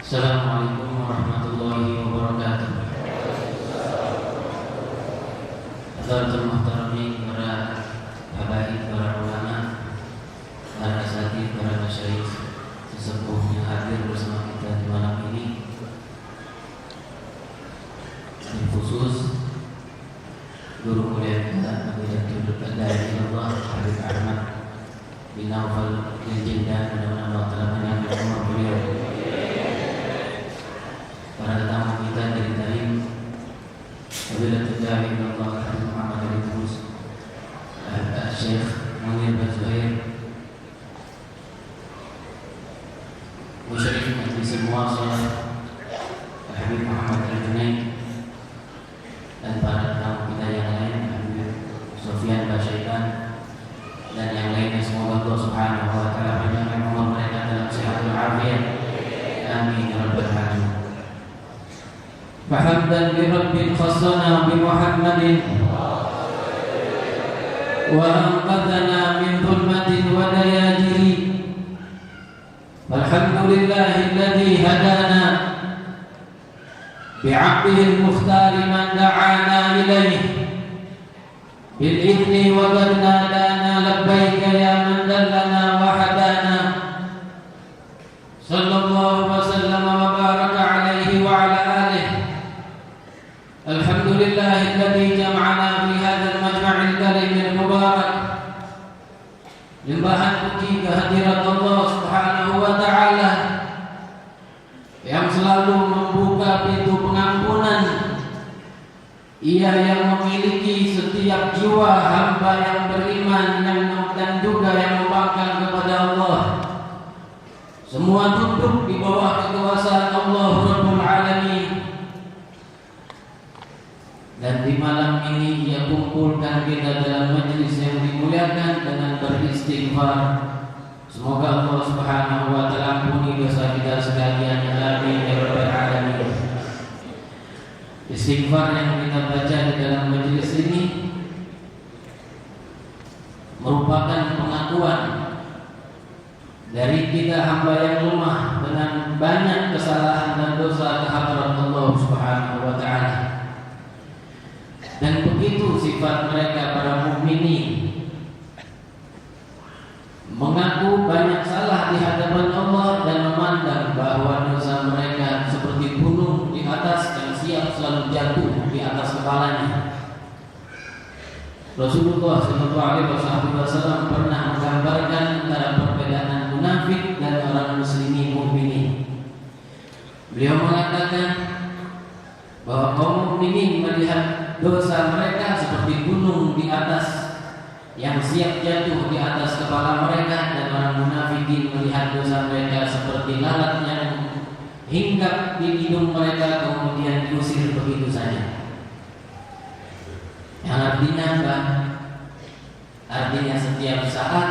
Assalamualaikum warahmatullahi wabarakatuh. Hadirin muhtaramin, para habaib, para ulama, para asatidz, para masyayikh sesepuh yang hadir bersama kita di malam ini. Di khusus guru mulia kita Abu Jatuh Dai Allah Habib Ahmad bin Naufal Jindan, mudah-mudahan Allah telah menyambut umur beliau. Para tamu kita dari Tarim, Wabillahi taufiq Allah Habib Muhammad bin Idris, Syekh Munir bin Zuhair, Musyarif Majlis Muwasalah Habib Muhammad Al-Junaid, dan para tamu kita yang lain, Habib Sofyan Basyaitan, dan yang lainnya. Semoga Allah Subhanahu wa taala menjaga umur mereka dalam sehat walafiat. Amin ya rabbal alamin. Fahamdan bi rabbil khassana bi Muhammadin wa anqadhana min dhulmatin wa dayajiri. Alhamdulillahi alladhi hadana bi'abdihi al-mukhtari man da'ana ilayhi bil idni wa qad nadana labbaika ya man dallana wa hadana. Sallallahu wa sallama wa baraka alaihi wa ala alihi. Alhamdulillahi alladhi jama'ana fi hadzal majma'il karim al-mubarak. Limpahan puji kehadirat Allah Subhanahu wa taala yang selalu membuka pintu pengampunan. Ia yang memiliki setiap jiwa hamba yang beriman dan juga yang membangkang kepada Allah. Semua tunduk di bawah kekuasaan Allah Rabbul Alamin. Dan di malam ini Ia kumpulkan kita dalam majlis yang dimuliakan dengan beristighfar. Semoga Allah Subhanahu wa taala ampuni dosa kita sekalian. Amin ya rabbal alamin. Istighfar yang kita baca di dalam majlis ini merupakan pengakuan dari kita hamba yang lemah dengan banyak kesalahan dan dosa ke hadirat Allah Subhanahu wa taala. Dan begitu sifat mereka para mukminin, mengaku banyak salah di hadapan Allah dan memandang bahwa dosa mereka seperti gunung di atas yang siap selalu jatuh di atas kepalanya. Rasulullah SAW pernah menggambarkan antara perbedaan munafik dan orang muslimin mukminin. Beliau mengatakan bahwa kaum mukminin melihat dosa mereka seperti gunung di atas yang siap jatuh di atas kepala mereka, dan orang munafikin melihat dosa mereka seperti lalat yang hinggap di hidung mereka kemudian diusir begitu saja. Yang artinya apa? Artinya setiap saat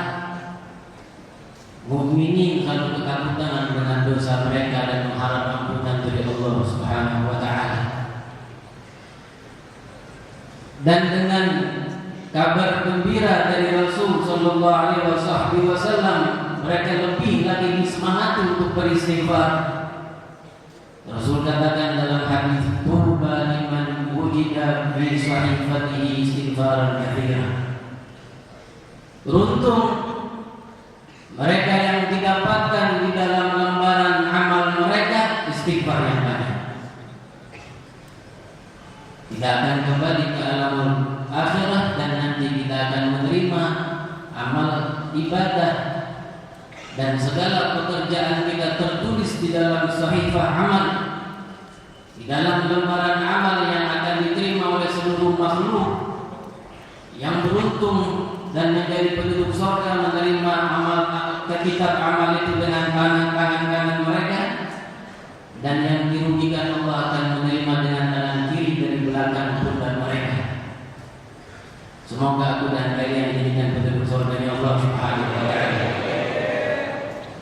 mukminin selalu ketakutan dengan dosa mereka dan mengharap ampunan dari Allah Subhanahu wa taala. Dan dengan kabar gembira dari Rasul sallallahu alaihi wasallam, mereka lebih lagi disemangati untuk beristighfar. Rasul katakan dalam hadis, "Tuba liman wujida fi sahifatihi istighfaran katsiran." Beruntung mereka yang didapatkan di dalam lembaran amal mereka istighfar yang banyak. Kita akan kembali ke alamul akhirah dan nanti kita akan menerima amal ibadah dan segala pekerjaan kita tertulis di dalam sahifah amal, di dalam lembaran amal yang akan diterima oleh seluruh makhluk. Yang beruntung dan menjadi penduduk surga menerima amal kitab amal itu dengan tangan kanan mereka, dan yang dirugikan Allah akan menerima dengan tangan kiri dari belakang pundak mereka. Semoga aku dan kalian dijadikan penduduk surga Allah Subhanahu wa taala.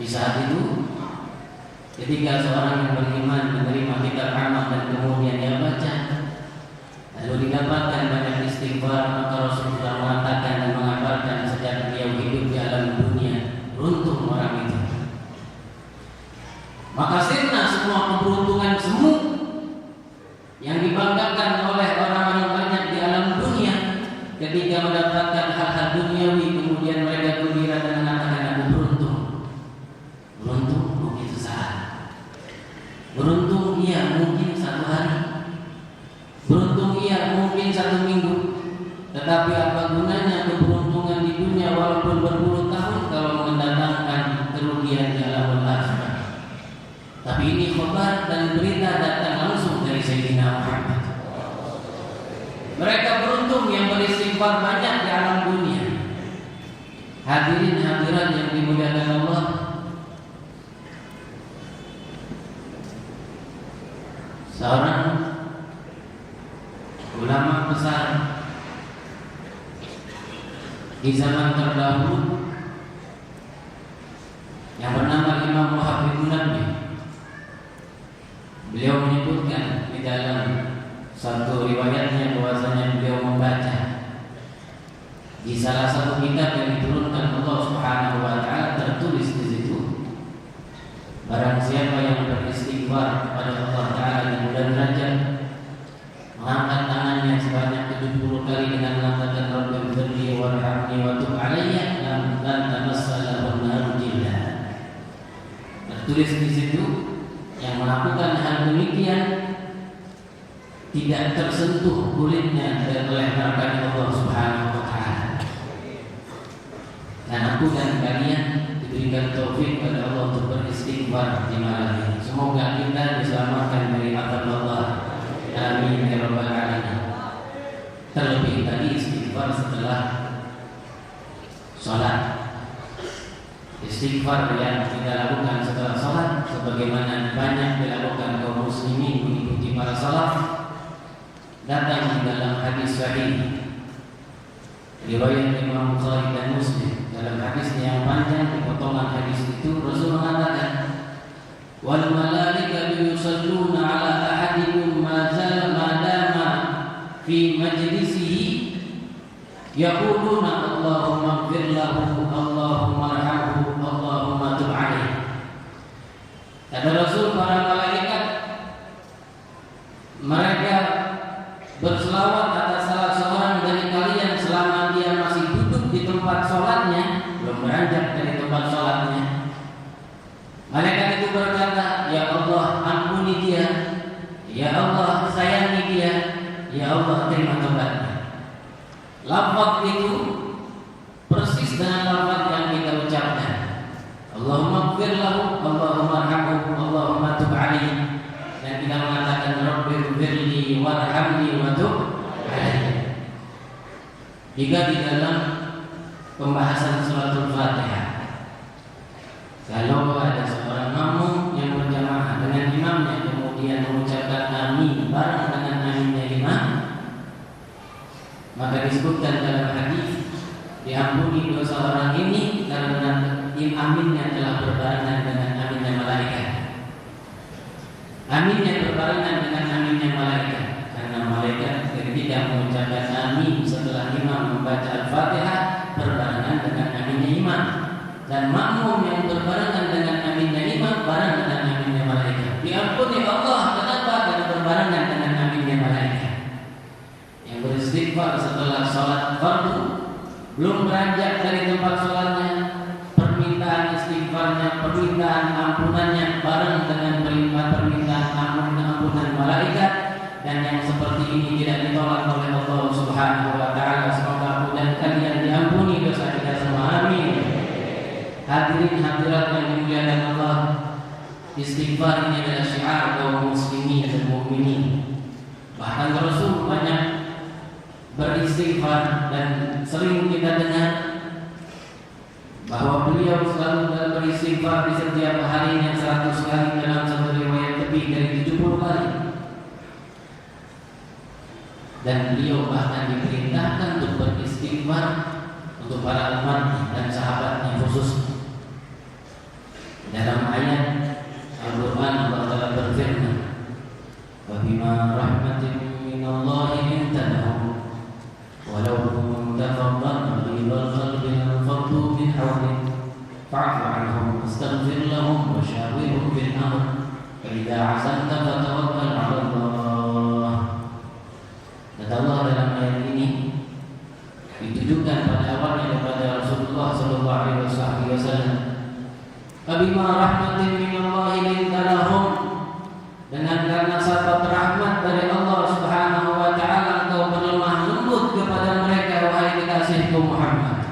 Di saat itu, ketika seorang yang beriman menerima kitab amal dan kemudian dia baca, lalu didapatkan banyak istighfar, maka Rasul sudah mengatakan dan mengabarkan sejak dia hidup di alam dunia, beruntung orang itu. Maka sirna semua masalah duniawi, kemudian mereka gembira dan mengatakan aku beruntung. Beruntung mungkin sesaat. Beruntung iya mungkin satu hari. Beruntung iya mungkin satu minggu. Tetapi apa gunanya keberuntungan di dunia walaupun berpuluh tahun kalau mendatangkan kerugian di alam akhirat. Tapi ini khabar dan berita datang langsung dari Sayyidina Muhammad. Mereka beruntung yang beristighfar banyak di alam dunia. Hadirin hadirat yang dimuliakan Allah, seorang ulama besar di zaman terdahulu yang bernama Imam Wahab bin Munabbih. Beliau menyebutkan di dalam satu riwayatnya bahwasanya beliau membaca di salah satu kitab yang diturunkan Allah Subhanahu wa taala, tertulis di situ, barang siapa yang beristighfar kepada Allah taala di bulan Rajab, mengangkat tangannya sebanyak 70 kali dengan mengatakan Rabbighfirli warhamni wa tub alayya lan tamassala nar jillah. Tertulis di situ, yang melakukan hal demikian tidak tersentuh kulitnya oleh neraka Allah Subhanahu wa taala. Dan aku dan kalian diberikan taufik pada Allah untuk beristighfar di malam ini. Semoga kita diselamatkan dari azab Allah. Amin ya rabbal alamin. Terlebih tadi istighfar setelah salat. Istighfar yang kita lakukan setelah salat sebagaimana banyak dilakukan kaum muslimin mengikuti para salaf, datang di dalam hadis sahih riwayat Imam Bukhari dan Muslim. Dalam hadisnya yang panjang, di potongan hadis itu Rasul mengatakan, wal malaikatu yusalluna ala ahadikum ma dama fi majlisihi yaquluna Allahumma ighfir lahu, Allahumma arhamhu, Allahumma tub alaihi. Kata Rasul, para malaikat mereka berselawat atas salah seorang dari kalian selama dia masih duduk di tempat sholatnya, belum beranjak dari tempat sholatnya. Malaikat itu berkata, ya Allah ampuni dia, ya Allah sayangi dia, ya Allah terima tobatnya. Lafaz itu persis dengan lafaz yang kita ucapkan, Allahumma ighfir lahu, Allahumma arhamhu, Allahumma tub alaihi. Dan kita mengatakan Rabbighfirli warhamni wa tub alaihi. Jika di dalam pembahasan suratul Fatihah, kalau ada seorang makmum yang berjamaah dengan imamnya kemudian mengucapkan amin bareng dengan aminnya imam, maka disebutkan dalam hadis diampuni dosa orang ini karena aminnya telah berbarengan dengan aminnya malaikat. Aminnya berbarengan dengan aminnya malaikat, karena malaikat tidak mengucapkan amin setelah imam membaca Al-Fatihah berbarengan dengan aminnya imam, dan makmum yang berbarengan dengan aminnya imam bareng dengan aminnya malaikat. Diampuni Allah, kenapa? Karena berbarengan dengan aminnya malaikat. Yang beristighfar setelah sholat fardu, belum beranjak dari tempat sholatnya, permintaan istighfarnya, permintaan ampunannya bareng dengan permintaan ampunan malaikat, dan yang seperti ini tidak ditolak oleh Allah Subhanahu wa taala. Semoga aku dan kalian diampuni dosa kita semua. Amin. Hadirin hadirat yang dimuliakan Allah, istighfar ini adalah syiar kaum muslimin dan mukminin. Bahkan Rasul banyak beristighfar, dan sering kita dengar bahwa beliau selalu beristighfar di setiap harinya 100 kali, dalam satu riwayat lebih dari 70 kali. Dan beliau bahkan diperintahkan untuk beristighfar untuk para umat dan sahabatnya khusus. Dalam ayat Al-Quran Allah Ta'ala berfirman, wa bima rahmatin minallahi linta lahum walau kunta faddan ghalidhal qalbi lanfaddu min hawlik fa'fu anhum wastaghfir lahum wa shawirhum fil amr fa idza 'azamta fatawakkal 'ala Allah. Kata Allah dalam ayat ini ditujukan pada awalnya wasallam. Fabima rahmatin minallahi linta lahum, dengan karena sahabat rahmat dari Allah Subhanahu wa taala engkau berlemah lembut kepada mereka wahai kekasihku Muhammad.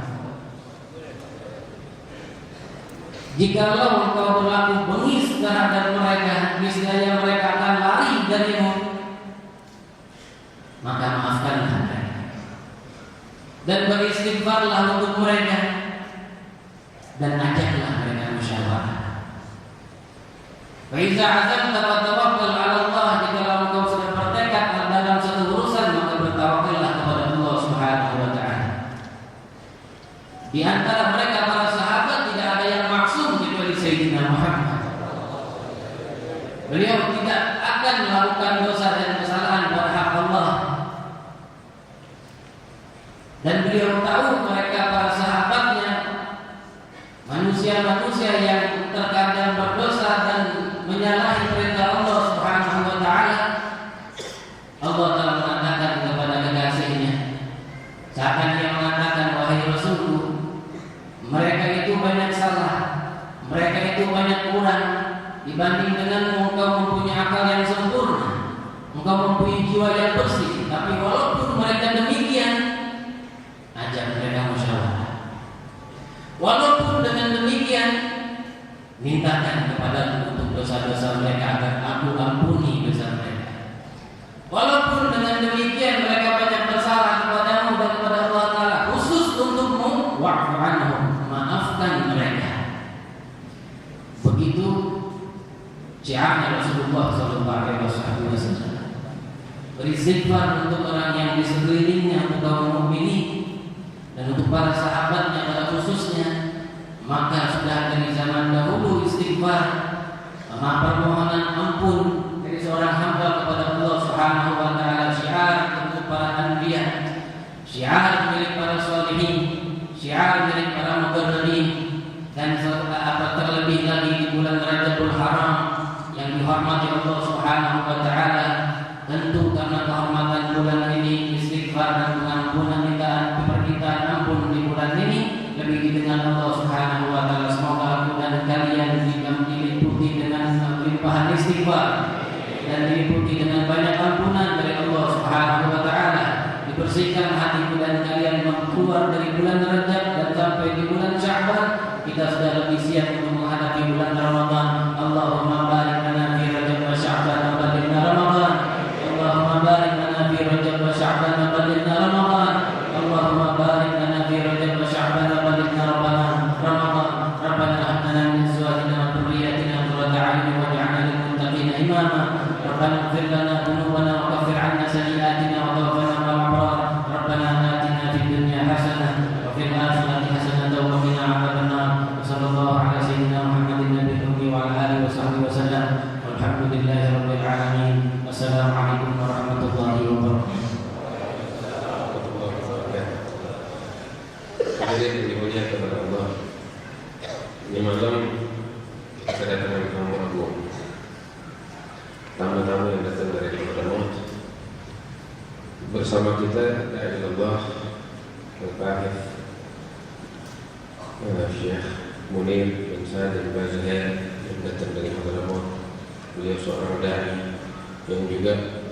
Jikalau engkau berlaku bengis terhadap mereka, niscaya mereka akan lari darimu, maka maafkanlah mereka dan beristighfarlah untuk mereka dan ajaklah mereka musyawarah. Fa iza azamta fatawakkal 'ala Allah, jikalau engkau sudah bertekad dalam satu urusan maka bertawakallah kepada Allah Subhanahu wa taala. Di antara mereka para sahabat tidak ada yang maksum kecuali Sayyidina Muhammad. Beliau tidak akan melakukan dosa dan kesalahan pada hak Allah. Dan beliau tahu mereka para sahabatnya manusia-manusia yang terkadang berdosa dan menyalahi perintah Allah Subhanahu wa taala. Allah telah mengatakan kepada kekasihnya, seakan dia mengatakan, wahai Rasulku, mereka itu banyak salah, mereka itu banyak kurang dibanding denganmu. Engkau mempunyai akal yang sempurna, engkau mempunyai jiwa yang bersih, tapi walaupun mereka demikian, ajak mereka musyawarah. Walaupun dengan demikian, mintakan kepadaku untuk dosa-dosa mereka agar aku ampuni dosa mereka. Walaupun dengan demikian mereka banyak bersalah kepadamu dan kepada Allah Ta'ala, khusus untukmu, wa'fu anhum, maafkan mereka. Begitu syiarnya Rasulullah SAW. Beristighfar untuk orang yang di sekelilingnya, untuk kaum mukminin dan untuk para sahabatnya pada khususnya. Maka sudah dari zaman dahulu istighfar, permohonan ampun dari seorang hamba kepada Allah Subhanahu wa taala, syiar untuk para anbiya, syiar milik para sholihin, syiar milik para muqarrabin, dan terlebih lagi di bulan Rajabul Haram yang dihormati Allah Subhanahu wa taala. Tentu karena kehormatan bulan ini, istighfar dan pengampunan permintaan ampun di bulan ini lebih didengar Allah Subhanahu wa taala. Semoga aku dan kalian diliputi dengan limpahan istighfar dan diliputi dengan banyak ampunan dari Allah Subhanahu wa taala. Dibersihkan hati dan kalian keluar dari bulan Rajab dan sampai di bulan Sya'ban kita sudah lebih siap untuk menghadapi bulan Ramadan. Allahumma barik lana fi Rajab wa Sya'ban wa balighna Ramadan. Allahumma barik lana fi Rajab wa Sya'ban wa balighna Ramadan. Allahumma barik lana fi Rajab wa Sya'ban wa balighna Ramadan. Rabbana hab lana min azwajina wa dhurriyyatina qurrata a'yun waj'alna lil muttaqina imama. Rabbana ighfir lana dhunubana wa kaffir 'anna sayyi'atina wa tawaffana ma'al abrar. Rabbana atina fid dunya hasanah wa fil akhirati hasanah wa qina 'adzabannar. Sallallahu ala sayyidina Muhammadin nabiyil ummi wa ala alihi wa sahbihi wasallam. Walhamdulillahi rabbil alamin. Wassalamualaikum warahmatullahi wabarakatuh. Hadirin dimuliakan kepada Allah, ini malam kedatangan tamu agung, tamu-tamu yang datang dari Hadramaut. Bersama kita ada Allah Al-Fahid Syekh Munir bin Sa'ad Al-Bazahir yang datang dari Hadramaut. Beliau seorang dai yang juga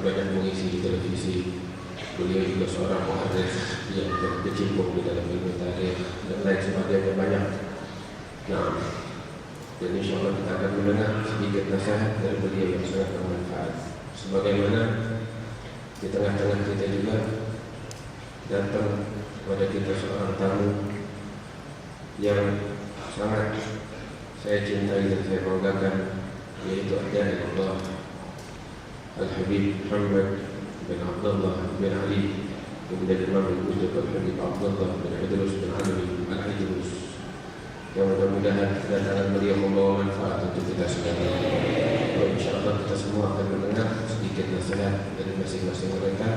banyak mengisi di televisi. Beliau juga seorang muhadis yang berkecimpung di dalam ilmu tarikh dan lain sebagainya banyak. Nah, dan insya Allah kita akan mendengar sedikit nasihat dari beliau yang sangat bermanfaat. Sebagaimana di tengah-tengah kita juga datang kepada kita seorang tamu yang sangat saya cintai dan saya banggakan, yaitu Dai Allah Al-Habib Muhammad bin Abdullah bin Ali bin Imam Al-Qutb Al-Habib Abdullah bin Idrus bin Ali Al-Idrus, yang mudah-mudahan kedatangan beliau membawa manfaat untuk kita sekalian. InsyaAllah kita semua akan mendengar sedikit nasihat dari masing-masing mereka.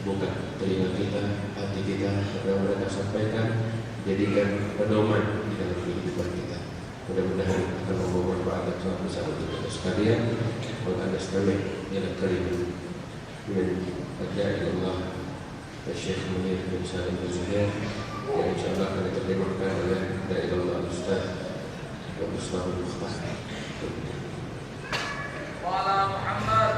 Buka telinga kita, hati kita, apa yang mereka sampaikan, jadikan pedoman di dalam kehidupan kita. Mudah-mudahan akan membawa manfaat yang sangat besar untuk kita sekalian. Mengadastami ila karim min adai Allah Syekh Munir bin Sa'ad Al-Bazahir, yang insyaAllah akan diterjemahkan oleh Dai Allah الشهادة والإسلام المختار. وعلى محمد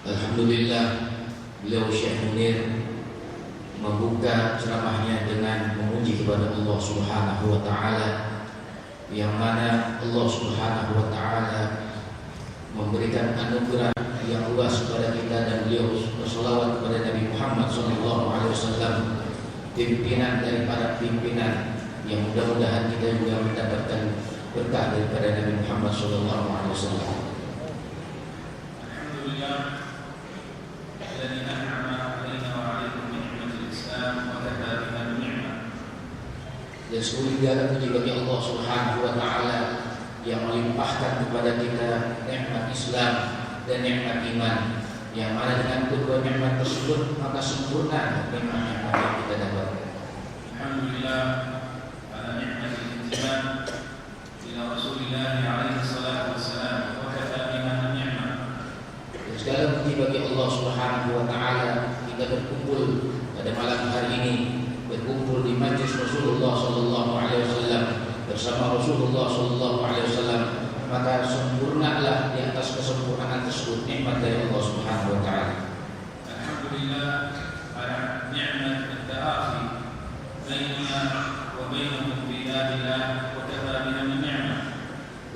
Alhamdulillah, beliau Syekh Munir membuka ceramahnya dengan memuji kepada Allah Subhanahu wa taala, yang mana Allah Subhanahu wa taala memberikan anugerah yang luas kepada kita, dan beliau berselawat kepada Nabi Muhammad SAW, pimpinan daripada pimpinan yang mudah-mudahan kita juga mendapatkan berkah daripada Nabi Muhammad SAW. Alhamdulillah الذي أنعم علينا وعليكم بنعمة الإسلام وكفى بها النعمة. Dan segala puji bagi Allah Subhanahu wa taala yang melimpahkan kepada kita nikmat Islam dan nikmat iman, yang mana dengan kedua nikmat tersebut maka sempurna nikmat-nikmat yang kita dapatkan. Alhamdulillah ala ni'mat al-intiman ila Rasulillah alaihi salatu wassalam wa kafa biha ni'mah. Segala puji bagi Allah Subhanahu wa taala, kita berkumpul pada malam hari ini, berkumpul di majlis Rasulullah sallallahu alaihi wasallam bersama Rasulullah sallallahu alaihi wasallam, maka sempurnalah di atas kesempurnaan tersebut nikmat dari Allah Subhanahu wa taala. Alhamdulillah ala ni'mat at-ta'afi bainana wa bainahum bi idzatillah wa kafa biha ni'mah.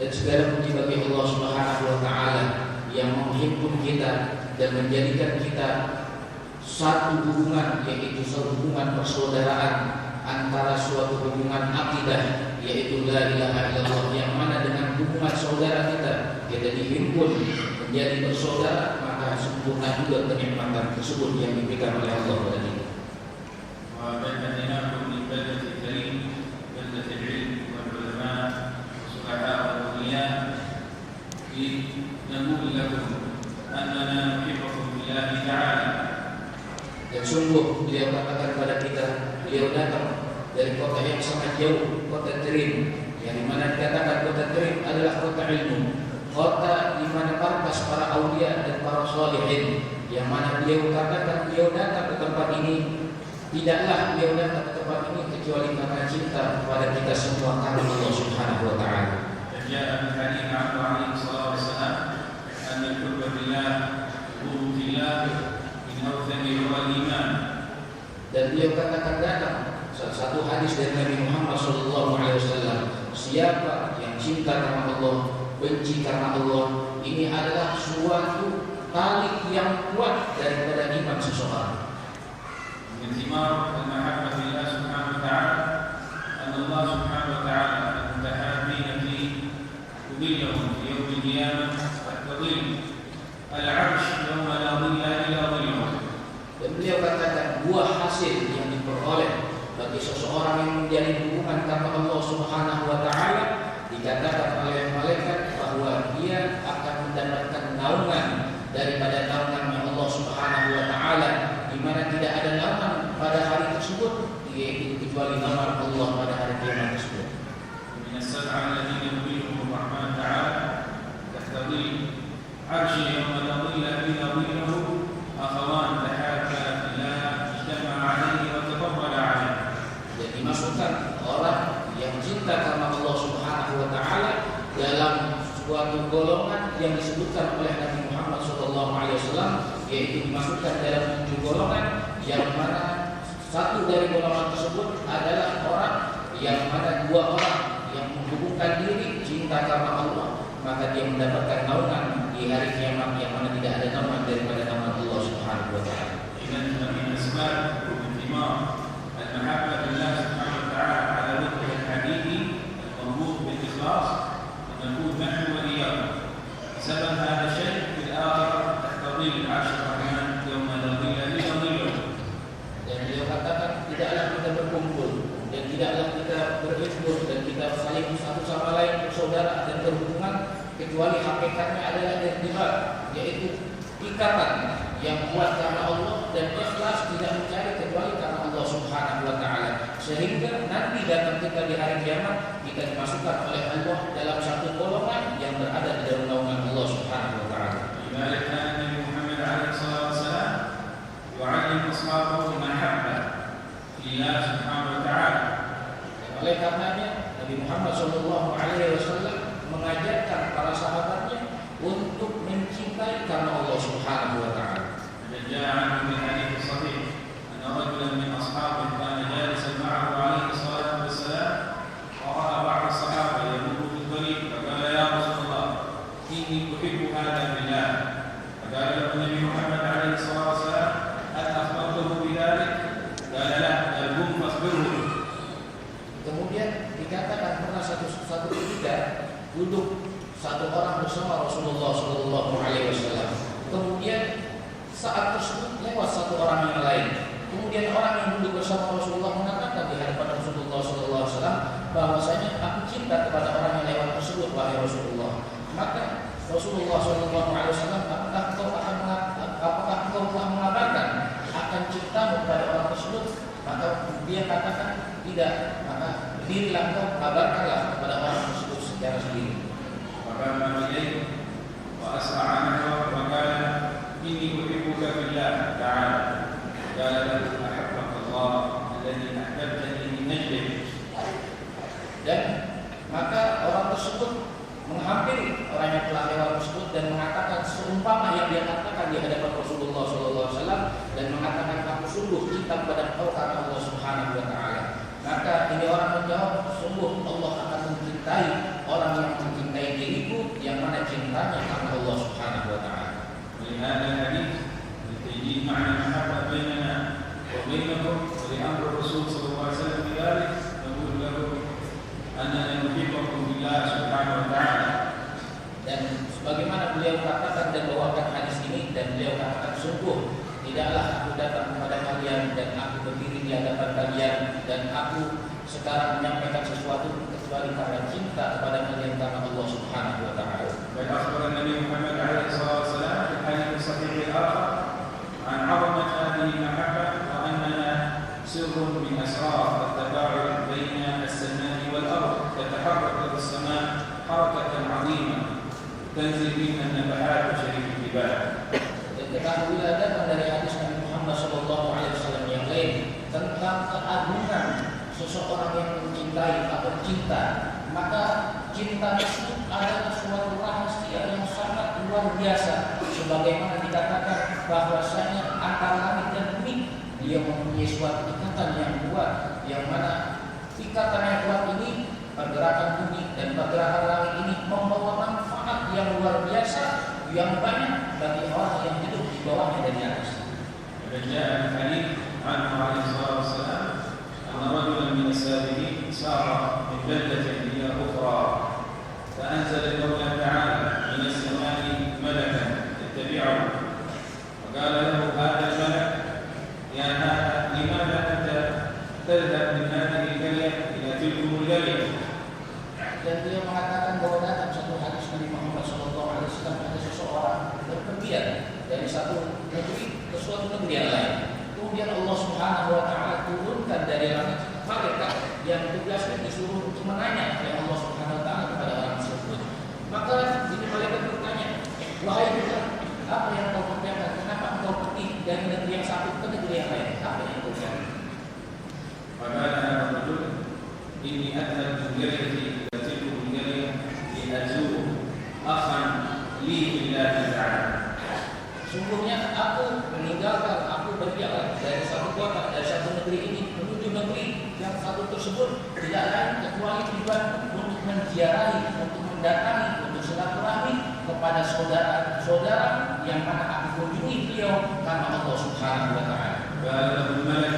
Dan segala puji bagi Allah Subhanahu wa taala yang menghimpun kita dan menjadikan kita satu hubungan, yaitu satu hubungan persaudaraan antara suatu hubungan akidah, yaitu la ilaha illallah, yang mana dengan hubungan saudara kita dihimpun menjadi bersaudara, maka sempurna juga kenikmatan tersebut yang diberikan oleh Allah kepada kita. Wa bainanakum min baldatil karim baldatil ilm wal ulama sulaha wal awliya نقول لكم أننا نحبكم في الله تعالى. Dan sungguh beliau katakan kepada kita, beliau datang dari kota yang sangat jauh, kota Terim, yang dimana dikatakan kota Terim adalah kota ilmu, kota di mana markas para aulia dan para sholihin, yang mana beliau katakan beliau datang ke tempat ini, tidaklah beliau datang ke tempat ini kecuali karena cinta kepada kita semua karena Allah Subhanahu wa taala. جاء من حديث عنه عليه الصلاة والسلام أن الحب في الله الحب في الله من أوثق روى الإيمان. Dan beliau katakan datang salah satu hadis dari Nabi Muhammad SAW, siapa yang cinta karena Allah, benci karena Allah, ini adalah suatu tali yang kuat daripada iman seseorang. من ثمار المحبة في الله سبحانه وتعالى أن الله سبحانه وتعالى المتحابين فيه يظلهم في يوم القيامة كظل العرش يوم لا ظل إلا ظله. Dan beliau katakan buah hasil yang diperoleh bagi seseorang yang menjadi hubungan karena Allah Subhanahu wa taala, dikatakan oleh malaikat bahwa dia akan mendapatkan naungan daripada naungan Allah Subhanahu wa taala, di mana tidak ada naungan pada hari tersebut yaitu kecuali naungan Allah pada hari kiamat tersebut. من السبعة الذين يظلهم الرحمن تعالى تحت ظل عرشه يوم لا ظل إلا ظله أخوان تحابا في الله اجتمع عليه وتفضل عليه. Dan dimasukkan orang yang cinta karena Allah Subhanahu wa taala dalam suatu golongan yang disebutkan oleh Nabi Muhammad SAW, yaitu dimasukkan dalam 7 golongan, yang mana satu dari golongan tersebut adalah orang yang mana 2 orang yang menghubungkan diri cinta karena Allah, maka dia mendapatkan naungan di hari kiamat yang mana tidak ada naungan daripada naungan Allah Subhanahu wa taala. إذن من أسباب انتماء المحبة لله سبحانه وتعالى على وجه الحقيقي المربوط بالإخلاص أن نكون نحن وإياكم سبب هذا الشيء في الآخرة تقتضي العرش الرحمن يوم لا ظل إلا ظله. Dan beliau katakan tidaklah kita berkumpul dan tidaklah kita berhibur dan kita saling satu sama lain bersaudara dan berhubungan kecuali hakikatnya adalah irtibat, yaitu ikatan yang kuat karena Allah dan ikhlas tidak mencari kecuali karena Allah Subhanahu wa taala, sehingga nanti datang kita di hari kiamat kita dimasukkan oleh Allah dalam satu golongan yang berada di dalam naungan Allah Subhanahu wa taala. لذلك كان النبي محمد عليه الصلاة والسلام يعلم أصحابه المحبة لله سبحانه وتعالى. Oleh karenanya Nabi Muhammad SAW mengajarkan para sahabatnya untuk mencintai karena Allah Subhanahu wa taala. جاء عنه في الحديث الصحيح أن رجلا من أصحابه كان جالسا معه عليه الصلاة والسلام ورأى بعض الصحابة يمر في الطريق فقال يا رسول الله إني أحب هذا بالله فقال له النبي محمد عليه الصلاة والسلام هل أخبرته بذلك؟ قال لا بل قم فاخبره. Kemudian dikatakan pernah satu ketika duduk satu orang bersama Rasulullah SAW. Kemudian saat tersebut lewat satu orang yang lain. Kemudian orang yang duduk bersama Rasulullah mengatakan di hadapan Rasulullah SAW bahwasanya aku cinta kepada orang yang lewat tersebut, wahai Rasulullah. Maka Rasulullah SAW, apakah engkau telah mengabarkan akan cintamu kepada orang tersebut? Maka dia katakan tidak. Maka berdirilah engkau, kabarkanlah kepada orang tersebut secara sendiri. فقام إليه وأسرع نحوه وقال إني أحبك بالله تعالى. قال له أحبك الله الذي أحببتني من أجله. Dan maka orang tersebut menghampiri orang yang telah lewat tersebut dan mengatakan seumpama yang dia katakan di hadapan Rasulullah SAW dan mengatakan aku sungguh cinta kepada engkau karena Allah Subhanahu wa taala. Maka ini orang menjawab, sungguh Allah akan mencintai orang yang mencintai diriku yang mana cintanya karena Allah Subhanahu wa taala. ولهذا الحديث لتجديد معنى المحبة بيننا وبينكم ولأمر الرسول صلى الله عليه وسلم بذلك نقول لكم أننا نحبكم بالله سبحانه وتعالى. Dan sebagaimana beliau katakan dan bawakan hadis ini, dan beliau katakan sungguh tidaklah aku datang kepada kalian dan aku berdiri di hadapan kalian dan aku sekarang menyampaikan sesuatu kecuali karena cinta kepada kalian karena Allah Subhanahu wa taala. بل أخبر النبي محمد عليه الصلاة والسلام في الحديث الصحيح الآخر عن عظمة هذه المحبة وأنها سر من أسرار التفاعل بين السماء والأرض تتحرك في السماء حركة عظيمة تنزل منها النبحات وشريك الجبال. Ketahuilah datang dari hadis Nabi Muhammad SAW yang lain tentang keagungan seseorang yang mencintai atau cinta, maka cinta tersebut adalah suatu rahasia yang sangat luar biasa. Sebagaimana dikatakan bahwasanya antara langit dan bumi dia mempunyai suatu ikatan yang kuat, yang mana ikatan yang kuat ini, pergerakan bumi dan pergerakan langit ini membawa manfaat yang luar biasa yang banyak bagi orang yang hidup di bawahnya dan di atas. فجاء الحديث عنه عليه الصلاة والسلام أن رجلا من السابقين سار من بلدة إلى أخرى فأنزل المولى تعالى من السماء ملكا يتبعه وقال له هذا الملك يا هذا لماذا أنت تذهب من هذه القرية إلى تلكم القرية. Dan dia mengatakan bahwa dalam satu hadis Nabi Muhammad SAW ada seseorang berpergian dari satu negeri ke suatu negeri yang lain. Kemudian Allah Subhanahu wa taala turunkan dari langit malaikat yang tugasnya disuruh untuk menanya oleh Allah Subhanahu wa taala kepada orang tersebut. Maka ini malaikat bertanya, wahai kita, apa yang kau kerjakan? Kenapa engkau pergi dari negeri yang satu ke negeri yang lain? Apa yang kau kerjakan? فقال هذا الرجل إني أذهب من قريتي إلى تلكم القرية لأزور أخا لي في الله تعالى. Sungguhnya aku meninggalkan, aku berjalan dari satu kota, dari satu negeri ini menuju negeri yang satu tersebut tidak lain kecuali tujuan menziarahi, untuk mendatangi, untuk silaturahmi kepada saudara-saudara yang mana aku kunjungi beliau karena Allah Subhanahu wa taala. فله الملك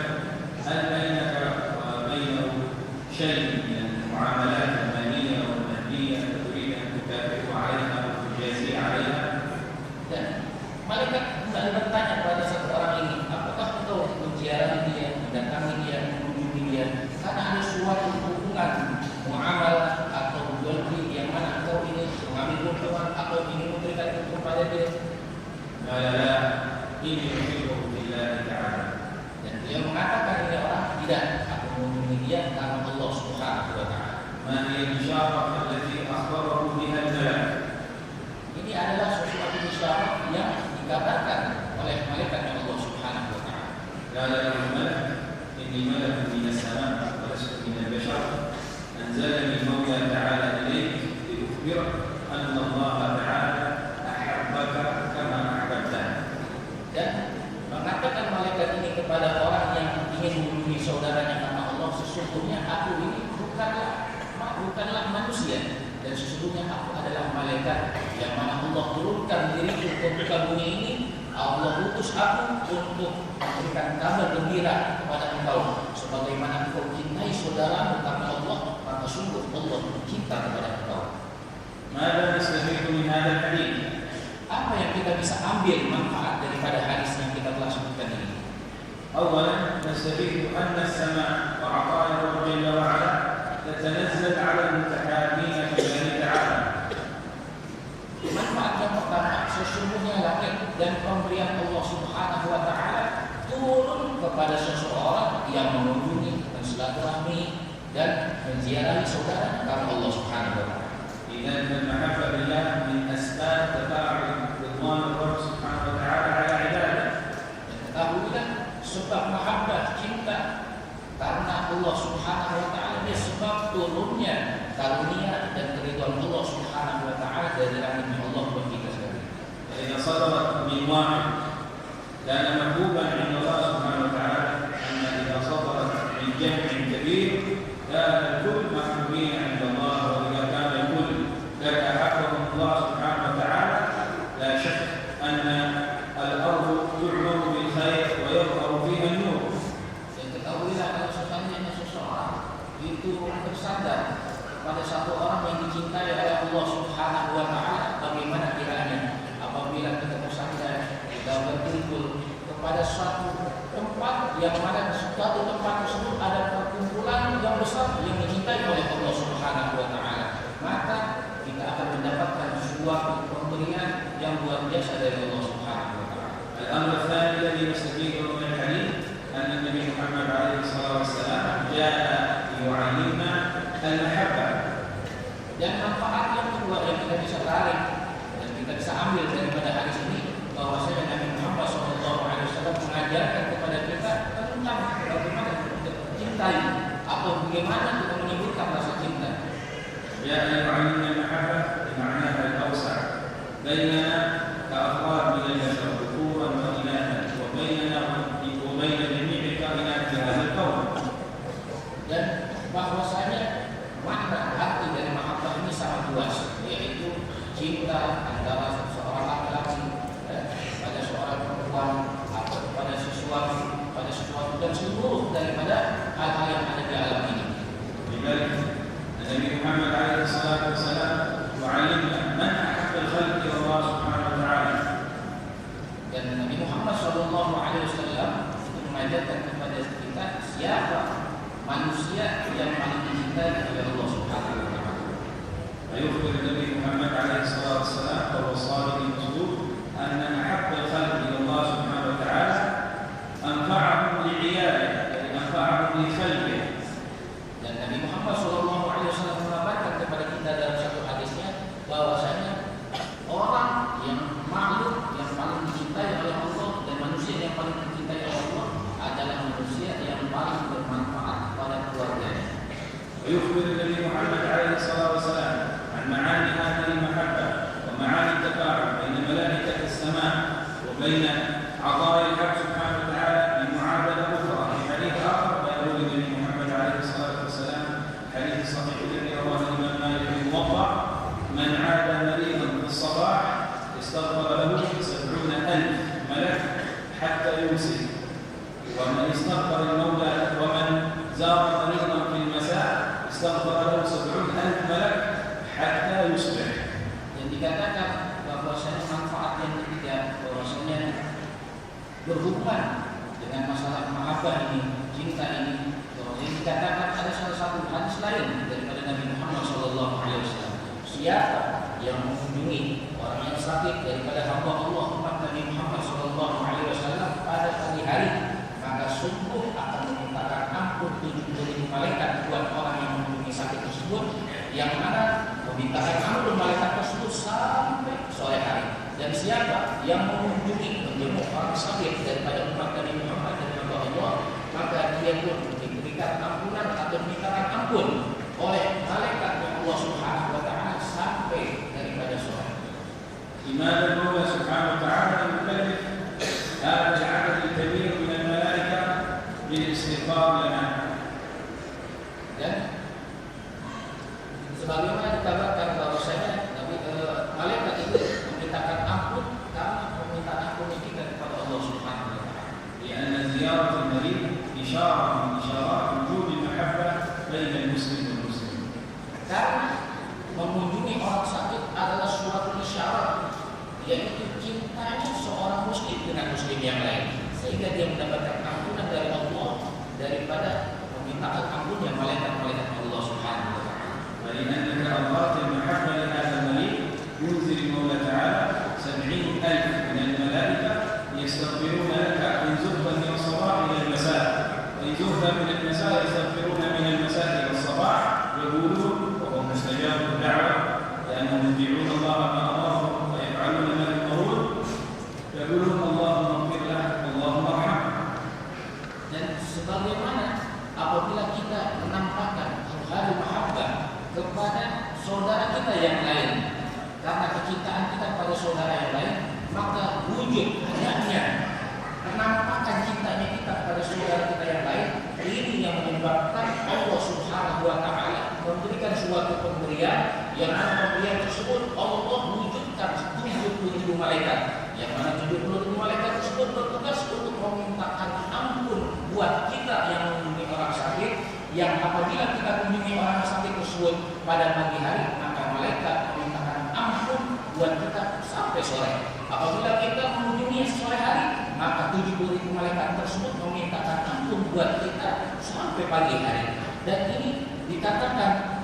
هل بينك وبينه شيء من المعاملات المالية والمادية تريد أن تكافئه عليها وتجازي عليها؟ Dan malaikat kembali bertanya kepada satu orang ini, apakah engkau menziarahi dia, mendatangi dia, mengunjungi dia karena ada suatu hubungan muamalah atau jual beli yang mana engkau ini mengambil keuntungan atau ingin memberikan keuntungan pada dia? قال لا إني أحبه لله تعالى. Dan dia mengatakan ini orang, tidak, aku mengunjungi dia karena Allah Subhanahu wa taala. ما هي الإشارة التي أخبره بها الملك؟ Ini adalah sesuatu isyarat yang dikatakan oleh malaikat Allah Subhanahu wa taala. قال له الملك إني ملك من السماء ولست من البشر أنزلني المولى تعالى إليك لأخبرك أن الله تعالى أحبك كما أحببته. Dan mengatakan malaikat ini kepada orang yang ingin mengunjungi saudaranya karena Allah, sesungguhnya aku ini bukanlah manusia, dan sesungguhnya aku adalah malaikat yang mana Allah turunkan diriku ke muka bumi ini. Allah utus aku untuk memberikan kabar gembira kepada engkau, sebagaimana engkau cintai saudaramu karena Allah, maka sungguh Allah cinta kepada engkau. ماذا نستفيد من هذا الحديث؟ Apa yang kita bisa ambil manfaat daripada hadis yang kita telah sebutkan ini? أولا نستفيد أن السماء وعطايا الله جل وعلا تتنزل على المتحابين في الله تعالى. Manfaat yang pertama, sesungguhnya langit dan pemberian Allah Subhanahu wa taala turun kepada seseorang yang mengunjungi, bersilaturahmi dan menziarahi saudara karena Allah Subhanahu wa taala. إذن المحبة بالله من أسباب تفاعل رضوان الرب سبحانه وتعالى على عباده. Dan ketahuilah sebab mahabbah cinta karena Allah Subhanahu wa taala dia sebab turunnya karunia dan keridhaan Allah Subhanahu wa taala dari rahmat Allah bagi kita sekalian. فإذا صدرت من واحد كان محبوبا عند الله سبحانه وتعالى، أما إذا صدرت من جمع كبير كان الكل محبوبين عند الله. وإذا كان الكل قد أحبهم الله سبحانه وتعالى لا شك أن الأرض تعمر بالخير ويظهر فيها النور. Dan ketahuilah kalau seandainya seseorang itu bersandar pada satu orang yang dicintai oleh Allah Subhanahu wa taala, bagaimana kiranya apabila kita bersandar, kita berkumpul kepada suatu tempat yang mana suatu tempat tersebut ada perkumpulan yang besar yang dicintai oleh Allah Subhanahu wa taala, maka kita akan mendapatkan suatu pemberian yang luar biasa dari Allah Subhanahu wa taala. الأمر الثاني الذي نستفيده من الحديث أن النبي محمد عليه الصلاة والسلام جاء يعلمنا المحبة. Dan manfaat yang kedua yang kita bisa tarik dan kita bisa ambil daripada hadis ini, bahwasanya Nabi Muhammad SAW mengajarkan kepada kita tentang bagaimana kita mencintai atau bagaimana kita menyebutkan rasa cinta. جاء يعلمنا المحبة بمعناها الأوسع بيننا كأفراد من البشر ذكورا وإناثا وبيننا وبين جميع كائنات هذا الكون. Dan bahwasanya makna arti dari mahabbah ini sangat luas, yaitu cinta antara seorang laki-laki pada seorang perempuan atau pada sesuatu dan seluruh daripada hal-hal yang ada di alam ini. لذلك النبي محمد عليه الصلاة والسلام يعلمنا من أحب الخلق إلى الله سبحانه وتعالى. Dan Nabi Muhammad SAW itu mengajarkan kepada kita siapa manusia yang paling dicintai oleh Allah Subhanahu wa taala. ويخبر النبي محمد عليه الصلاة والسلام وهو الصادق المصدوق أن أحب الخلق إلى الله سبحانه وتعالى أنفعهم لعياله، يعني أنفعهم لخلقه. Dan Nabi Muhammad SAW mengabarkan kepada kita dalam satu hadisnya bahwasanya orang yang makhluk yang paling dicintai oleh Allah dan manusia yang paling dicintai oleh Allah adalah من عاد مريضا في الصباح استغفر له 70,000 ملك حتى يمسي، ومن استغفر المولى ومن زار مريضا في المساء استغفر له 70,000 ملك حتى يصبح. Yang dikatakan bahwasanya manfaat yang ketiga, bahwasanya berhubungan dengan masalah mahabbah ini, cinta ini, yang dikatakan ada salah satu hadis lain daripada Nabi Muhammad SAW. Siapa yang mengunjungi orang yang sakit daripada hamba Allah umat Nabi Muhammad SAW pada pagi hari, maka sungguh akan memintakan ampun 70.000 malaikat buat orang yang mengunjungi sakit tersebut, yang mana memintakan ampun malaikat tersebut sampai sore hari. Dan siapa yang mengunjungi menjenguk orang sakit daripada umat Nabi Muhammad dan hamba Allah, maka dia pun diberikan ampunan atau dimintakan ampun oleh malaikat Allah Subhanahu wa taala sampai daripada sore. لماذا المولى سبحانه وتعالى يكلف هذا العدد الكبير من الملائكة بالاستغفار لنا؟ Dan sebagaimana dikabarkan bahwasanya malaikat itu memintakan ampun karena meminta ampun kita kepada Allah Subhanahu wa taala. لأن زيارة المريض إشارة من إشارات وجود المحبة بين المسلم والمسلم. Karena mengunjungi orang sakit adalah suatu isyarat, yaitu cintanya seorang muslim dengan muslim yang lain, sehingga dia mendapatkan ampunan dari Allah daripada memintakan ampunnya malaikat-malaikat Allah Subhanahu wa taala. ولأنك أظهرت المحبة لهذا المريض ينزل المولى تعالى 70,000 من الملائكة يستغفرون لك إن زهد من الصباح إلى المساء، وإن زهد من المساء يستغفرون من المساء إلى الصباح، يقولون وهو مستجاب الدعوة لأنهم يطيعون الله ما أمره ويفعلون ما يؤمرون، يقولون اللهم اغفر له اللهم ارحمه. Dan sebagaimana apabila kita menampakkan hal mahabbah kepada saudara kita yang lain, karena kecintaan kita pada saudara yang lain, maka wujud adanya penampakan cintanya kita kepada saudara kita yang lain, ini yang menyebabkan Allah Subhanahu wa taala memberikan suatu pemberian, yang mana pemberian tersebut Allah wujudkan 70.000 malaikat, yang mana 70.000 malaikat tersebut bertugas untuk memintakan ampun buat kita yang mengunjungi orang sakit, yang apabila kita mengunjungi orang sakit tersebut pada pagi hari, maka malaikat memintakan ampun buat kita sampai sore. Apabila kita mengunjungi sore hari, maka 70.000 malaikat tersebut memintakan ampun buat kita sampai pagi hari. Dan ini dikatakan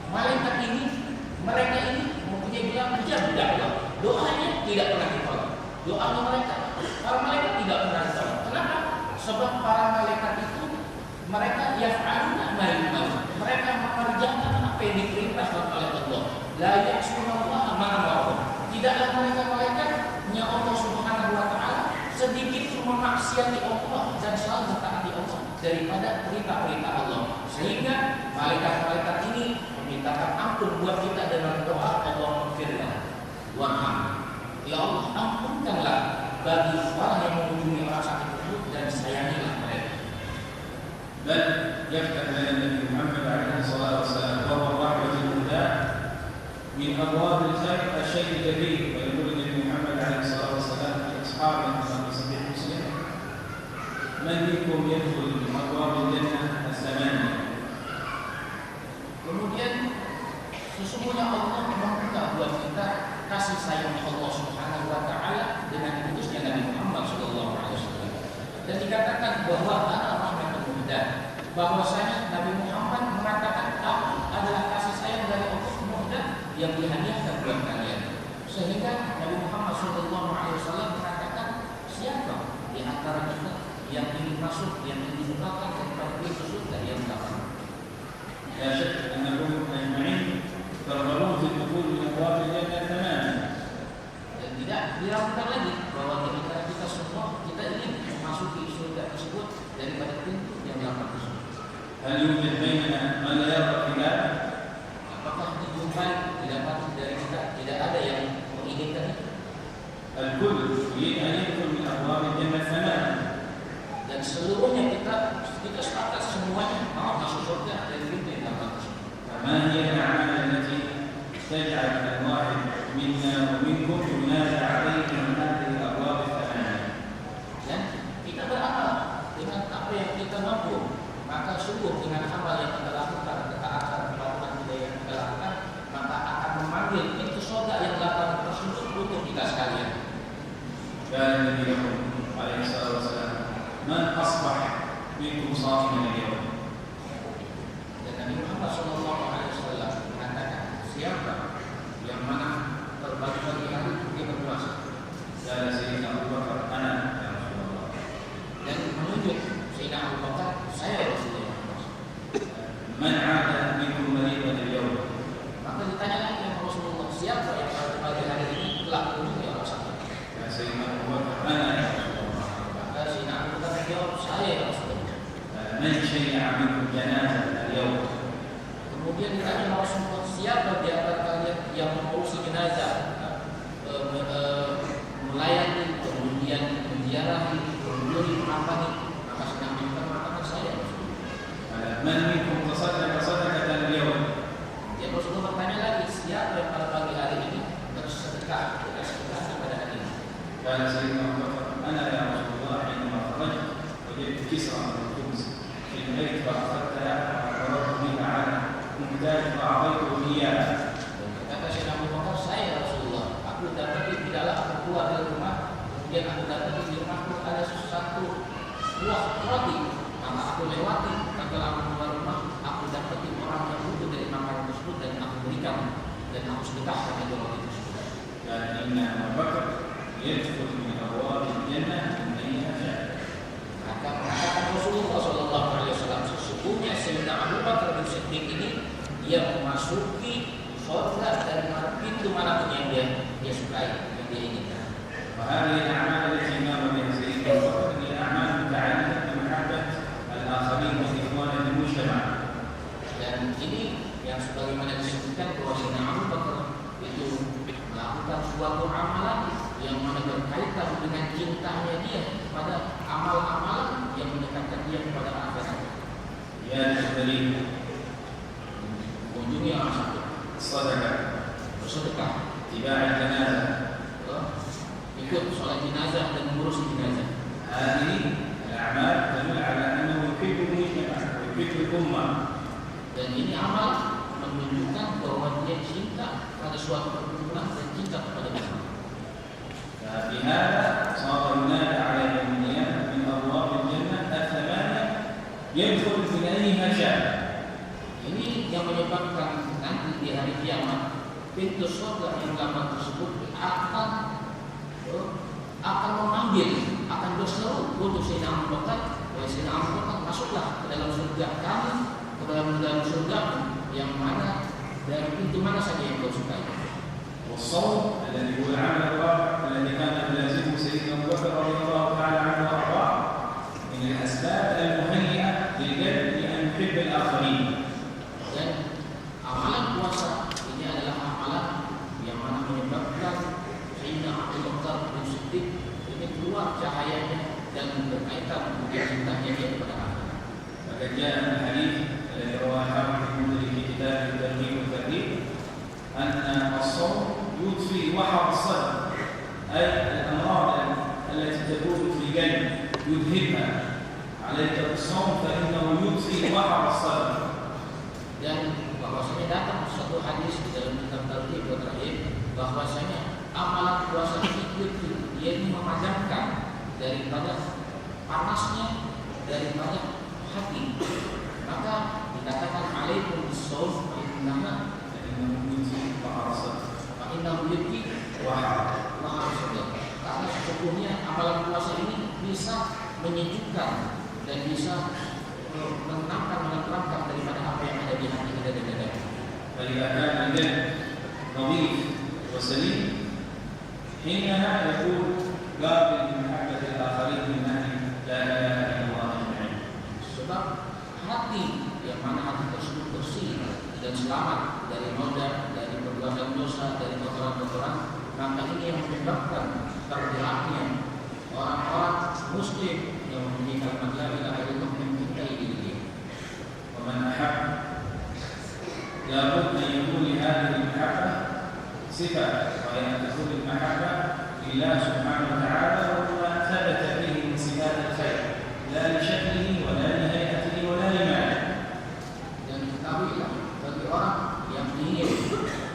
malaikat ini, mereka ini mempunyai bilang jam dakwah, doanya tidak pernah ditolak. Doa mereka, para malaikat tidak pernah ditolak. Kenapa? Sebab para malaikat itu mereka yaf'aluna ma yu'marun. Mereka mengerjakan apa yang diperintahkan oleh Allah. La ya'sunallaha ma amara. Tidaklah mereka malaikatnya Allah Subhanahu wa taala sedikit pun memaksiati Allah dan selalu mentaati Allah daripada perintah-perintah Allah. Sehingga malaikat-malaikat ini memintakan ampun buat kita dengan doa Allahumma firna warham. Ya Allah, ampunkanlah bagi orang yang mengunjungi orang sakit tersebut dan sayangilah mereka. بل يفتح لنا النبي محمد عليه الصلاة والسلام وهو الرحمة المهداة من أبواب الخير الشيء الكبير، ويقول النبي محمد عليه الصلاة والسلام لأصحابه كما في صحيح مسلم: من منكم يدخل من أبواب الجنة الثمانية. Kemudian sesungguhnya Allah membuka buat kita kasih sayang Allah Subhanahu wa taala dengan diutusnya Nabi Muhammad SAW. Dan dikatakan bahwa ana rahmatul muhdah, bahwasanya Nabi Muhammad mengatakan aku adalah kasih sayang dari Allah muhdah yang dihadiahkan buat kalian. Sehingga Nabi Muhammad SAW mengatakan, siapa di antara kita yang ingin masuk, yang ingin dibukakan kepada pintu surga yang pertama? لا شك أنكم أجمعين ترغبون في الدخول من أبواب الجنة الثمانية. Dan tidak diragukan lagi bahwa di antara kita semua kita ingin memasuki surga tersebut daripada pintu yang 8 tersebut. هل يوجد بيننا من لا يرغب في ذلك؟ Apakah dijumpai didapati dari kita tidak ada yang menginginkan itu? الكل يريد أن يدخل من أبواب الجنة الثمانية. Dan seluruhnya kita sepakat semuanya mau masuk surga dari pintu yang 8 tersebut. فما هي الأعمال التي تجعل النبي لهم عليه الصلاة والسلام من أصبح منكم صائما اليوم. Dan Nabi Muhammad SAW mengatakan, siapa yang mana terbagi-bagi hari dia berpuasa. قال سيدنا أبو بكر أنا يا رسول الله. Dan menunjuk Sayyidina Abu Bakar, saya Rasulullah. من عاد منكم مريضا اليوم. Maka ditanya lagi sama Rasulullah, siapa yang pada pagi hari ini telah mengunjungi orang sakit? يا سيدنا أبو بكر أنا يا رسول الله. Maka Sayyidina Abu Bakar menjawab, saya Rasulullah. من شيع منكم جنازة اليوم. Kemudian ditanya sama Rasulullah, siapa di antara kalian yang mengurusi jenazah, melayani, kemudian menziarahi, kemudian menampangi? Maka Sayyidina Abu Bakar mengatakan, saya Rasulullah. من منكم تصدق صدقة اليوم. Ya Rasulullah bertanya lagi, siapa yang pada pagi hari ini bersedekah pada hari ini? قال سيدنا أبو بكر أنا يا رسول الله حينما خرجت وجدت كسرى من الخبز في البيت فأخذتها وقررت بها على محتاج فأعطيته إياه. Kata Sayyidina Abu Bakar, saya Rasulullah. Aku dapati tidaklah aku keluar dari rumah, kemudian aku dapati di rumahku ada sesuatu buah roti. Maka aku lewati, setelah aku keluar rumah, aku dapati orang yang butuh dari makanan tersebut dan aku berikan dan aku sedekahkan itu roti tersebut. قال إن أبا بكر يدخل من أبواب الجنة من أيها شاء. Maka mengatakan Rasulullah SAW, sesungguhnya Sayyidina Abu Bakar bin Siddiq ini dia memasuki surga dari pintu manapun yang dia sukai, yang dia inginkan. وهذه الأعمال التي مر بها سيدنا أبو بكر هي أعمال متعلقة بمحبة الآخرين والإخوان في المجتمع. Dan ini yang sebagaimana disebutkan bahwa Sayyidina Abu Bakar itu melakukan suatu amalan yang mana berkaitan dengan cintanya dia pada amal-amalan yang mendekatkan dia kepada akhirat. يا الدليل Kunjungi orang sakit, الصدقة bersedekah, اتباع الجنازة. ikut sholat jenazah dan mengurus jenazah. هذه الأعمال تدل على أنه يحب المجتمع ويحب الأمة. Dan ini amal menunjukkan bahwa dia cinta pada suatu perkumpulan dan cinta kepada umat. ففي هذا صار ينادى على يوم القيامة من أبواب الجنة الثمانية يدخل من أيها شاء. Ini yang menyebabkan nanti di hari kiamat pintu surga yang 8 tersebut akan memanggil, akan berseru untuk Sayyidina Abu Bakar, wahai Sayyidina Abu Bakar, masuklah ke dalam surga kami, ke dalam surga yang mana dari pintu mana saja yang kau sukai. والصوم الذي هو العمل الرابع الذي كان يلازمه سيدنا أبو بكر رضي الله تعالى عنه وأرضاه من الأسباب المهيئة للقلب لأن يحب الآخرين. Dan amalan puasa ini adalah amalan yang mana menyebabkan Sayyidina Abu Bakar bin Siddiq ini keluar cahayanya dan berkaitan dengan cintanya dia kepada akhirat. فقد جاء من الحديث الذي رواه حافظ المنذري في كتاب الترغيب والترهيب أن الصوم يطفي وحر الصدر أي الأمراض التي تكون في القلب يذهبها. عليك بالصوم فإنه يطفي وحر الصدر. Dan bahwasanya datang satu hadis di dalam kitab Targhib wa Tarhib bahwasanya amalan puasa itu dia ini memadamkan daripada panasnya daripada hati. Maka dikatakan alaikum bis-shaum fa innahu يطفي وحر الصدر. yudhi wahar sadar. Karena sesungguhnya amalan puasa ini bisa menyejukkan dan bisa menenangkan daripada apa yang ada di hati kita dan dada. فإذا كان القلب نظيف وسليم حينها يكون قابل لمحبة الآخرين من أهل لا إله إلا الله أجمعين. Sebab hati yang mana hati tersebut bersih dan selamat dari noda, dari perbuatan dosa, dari kotoran-kotoran, maka ini yang menyebabkan tergeraknya orang-orang Muslim yang memiliki kalimat la ilaha illallah mencintai diri dia. ومن أحب لابد أن يكون لهذه المحبة صفة وهي أن تكون المحبة لله سبحانه وتعالى وما ثبت فيه من صفات الخير لا لشكله ولا لهيئته ولا لماله. Dan ketahuilah bagi orang yang ingin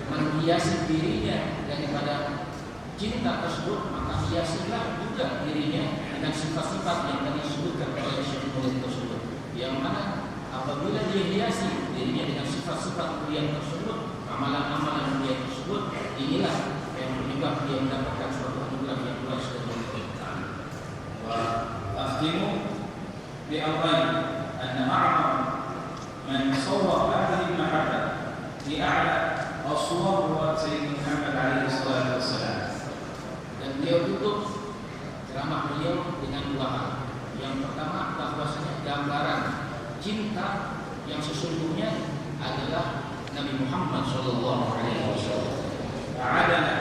menghiasi dirinya daripada cinta tersebut, maka hiasilah juga dirinya dengan sifat-sifat yang tadi disebutkan oleh Syekh Mulia tersebut. Yang mana apabila dia hiasi dirinya dengan sifat-sifat mulia tersebut, amalan-amalan mulia tersebut, inilah yang menyebabkan dia mendapatkan suatu anugerah yang luas dari Allah. Wa akhtimu bi amrayn anna a'zam man sawwara hadhihi al-mahabba di a'la as-suwar wa Sayyidina Muhammad alaihi salatu wassalam. Dan beliau tutup ceramah beliau dengan dua hal. Yang pertama bahwasanya gambaran cinta yang sesungguhnya adalah Nabi Muhammad sallallahu alaihi wasallam. A'adana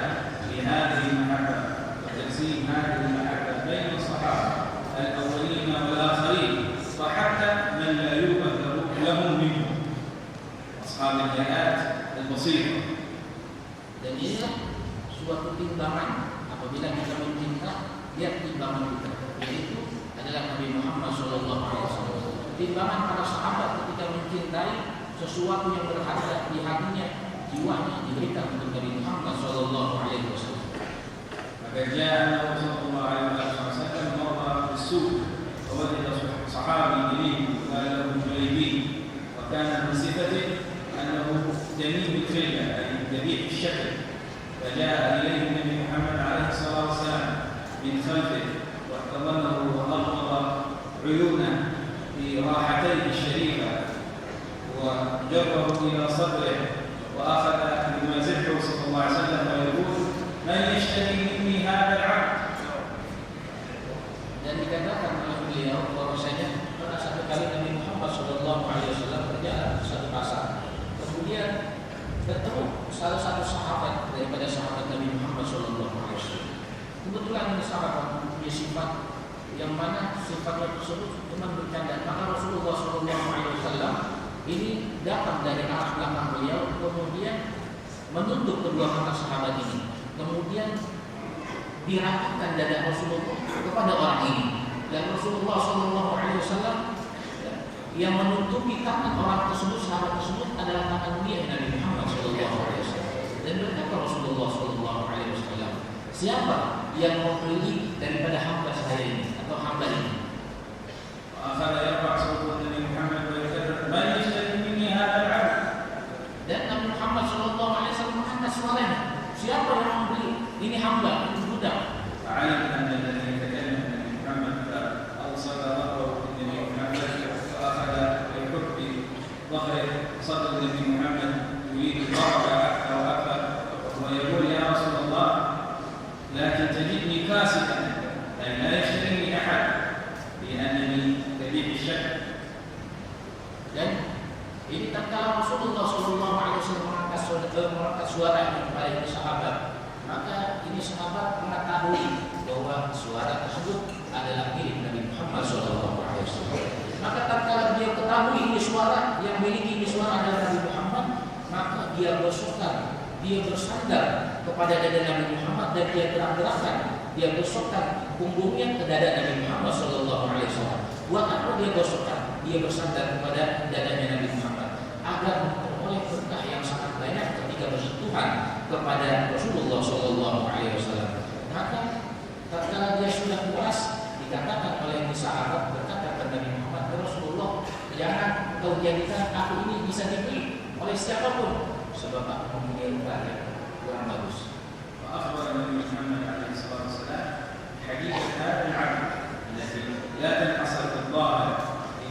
li hadhihi al-mahabba wa tajsim hadhihi al-mahabba bain as-sahaba al-awwalin wal akhirin wa hatta man la yubad lahum minhum ashab al-hayat al-basirah. Dan inilah suatu timbangan apabila kita mencinta, lihat timbangan kita, yaitu adalah Nabi Muhammad SAW. Timbangan para sahabat ketika mencintai sesuatu yang berharga di hatinya, jiwanya diberikan untuk Nabi Muhammad SAW. Maka jaa Rasulullah SAW marra bis-suq wa wajada sahabi ilayhi wa lahu jalibi wa kana min sifatihi annahu jamil al-khilqa ay jabih al-shakl. فجاء إليه النبي محمد عليه الصلاة والسلام من خلفه واحتضنه وأغمض عيونه في راحتيه الشريفة وجره إلى صدره وأخذ يمازحه صلى الله عليه وسلم ويقول من يشتري مني هذا العبد. Dan dikatakan oleh beliau bahwasanya pada satu kali Nabi Muhammad SAW berjalan di satu pasar, kemudian bertemu salah satu sahabat daripada sahabat Nabi Muhammad SAW. Kebetulan ini sahabat punya sifat yang mana sifatnya tersebut cuma bercanda. Maka Rasulullah SAW ini datang dari arah belakang beliau, kemudian menutup kedua mata sahabat ini, kemudian dirapatkan dada Rasulullah kepada orang ini. Dan Rasulullah SAW yang menutupi tangan orang tersebut, sahabat tersebut adalah tangan mulia Nabi Muhammad SAW. Dan berkata Rasulullah SAW, siapa yang mau beli daripada hamba saya ini atau hamba ini? Dan Nabi Muhammad SAW mengangkat suaranya, siapa yang mau beli? Ini hamba, ini budak. صدر النبي محمد يريد الضرب أكثر وأكثر ويقول يا رسول الله لكن تجدني كاسدا أي لا يشتريني أحد لأنني كبير الشك. Dan ini tatkala Rasulullah SAW mengangkat suaranya kepada sahabat, maka ini sahabat mengetahui bahwa suara tersebut adalah milik Nabi Muhammad SAW. Maka tatkala dia ketahui ini suara yang miliki ini suara adalah Nabi Muhammad, maka dia bersandar, dia bersandar kepada dada Nabi Muhammad dan dia gerak-gerakkan, dia gosokkan punggungnya ke dada Nabi Muhammad SAW. Buat apa dia gosokkan? Dia bersandar kepada dadanya Nabi Muhammad agar memperoleh berkah yang sangat banyak ketika bersentuhan kepada Rasulullah SAW. Maka tatkala dia sudah puas, dikatakan oleh sahabat, berkata kepada Nabi Muhammad, Rasulullah, jangan kau jadikan aku ini bisa dibeli oleh siapapun, sebab aku mempunyai rumah yang kurang bagus. وأخبر النبي محمد عليه الصلاة والسلام حديث هذا العبد التي لا تنحصر في الظاهر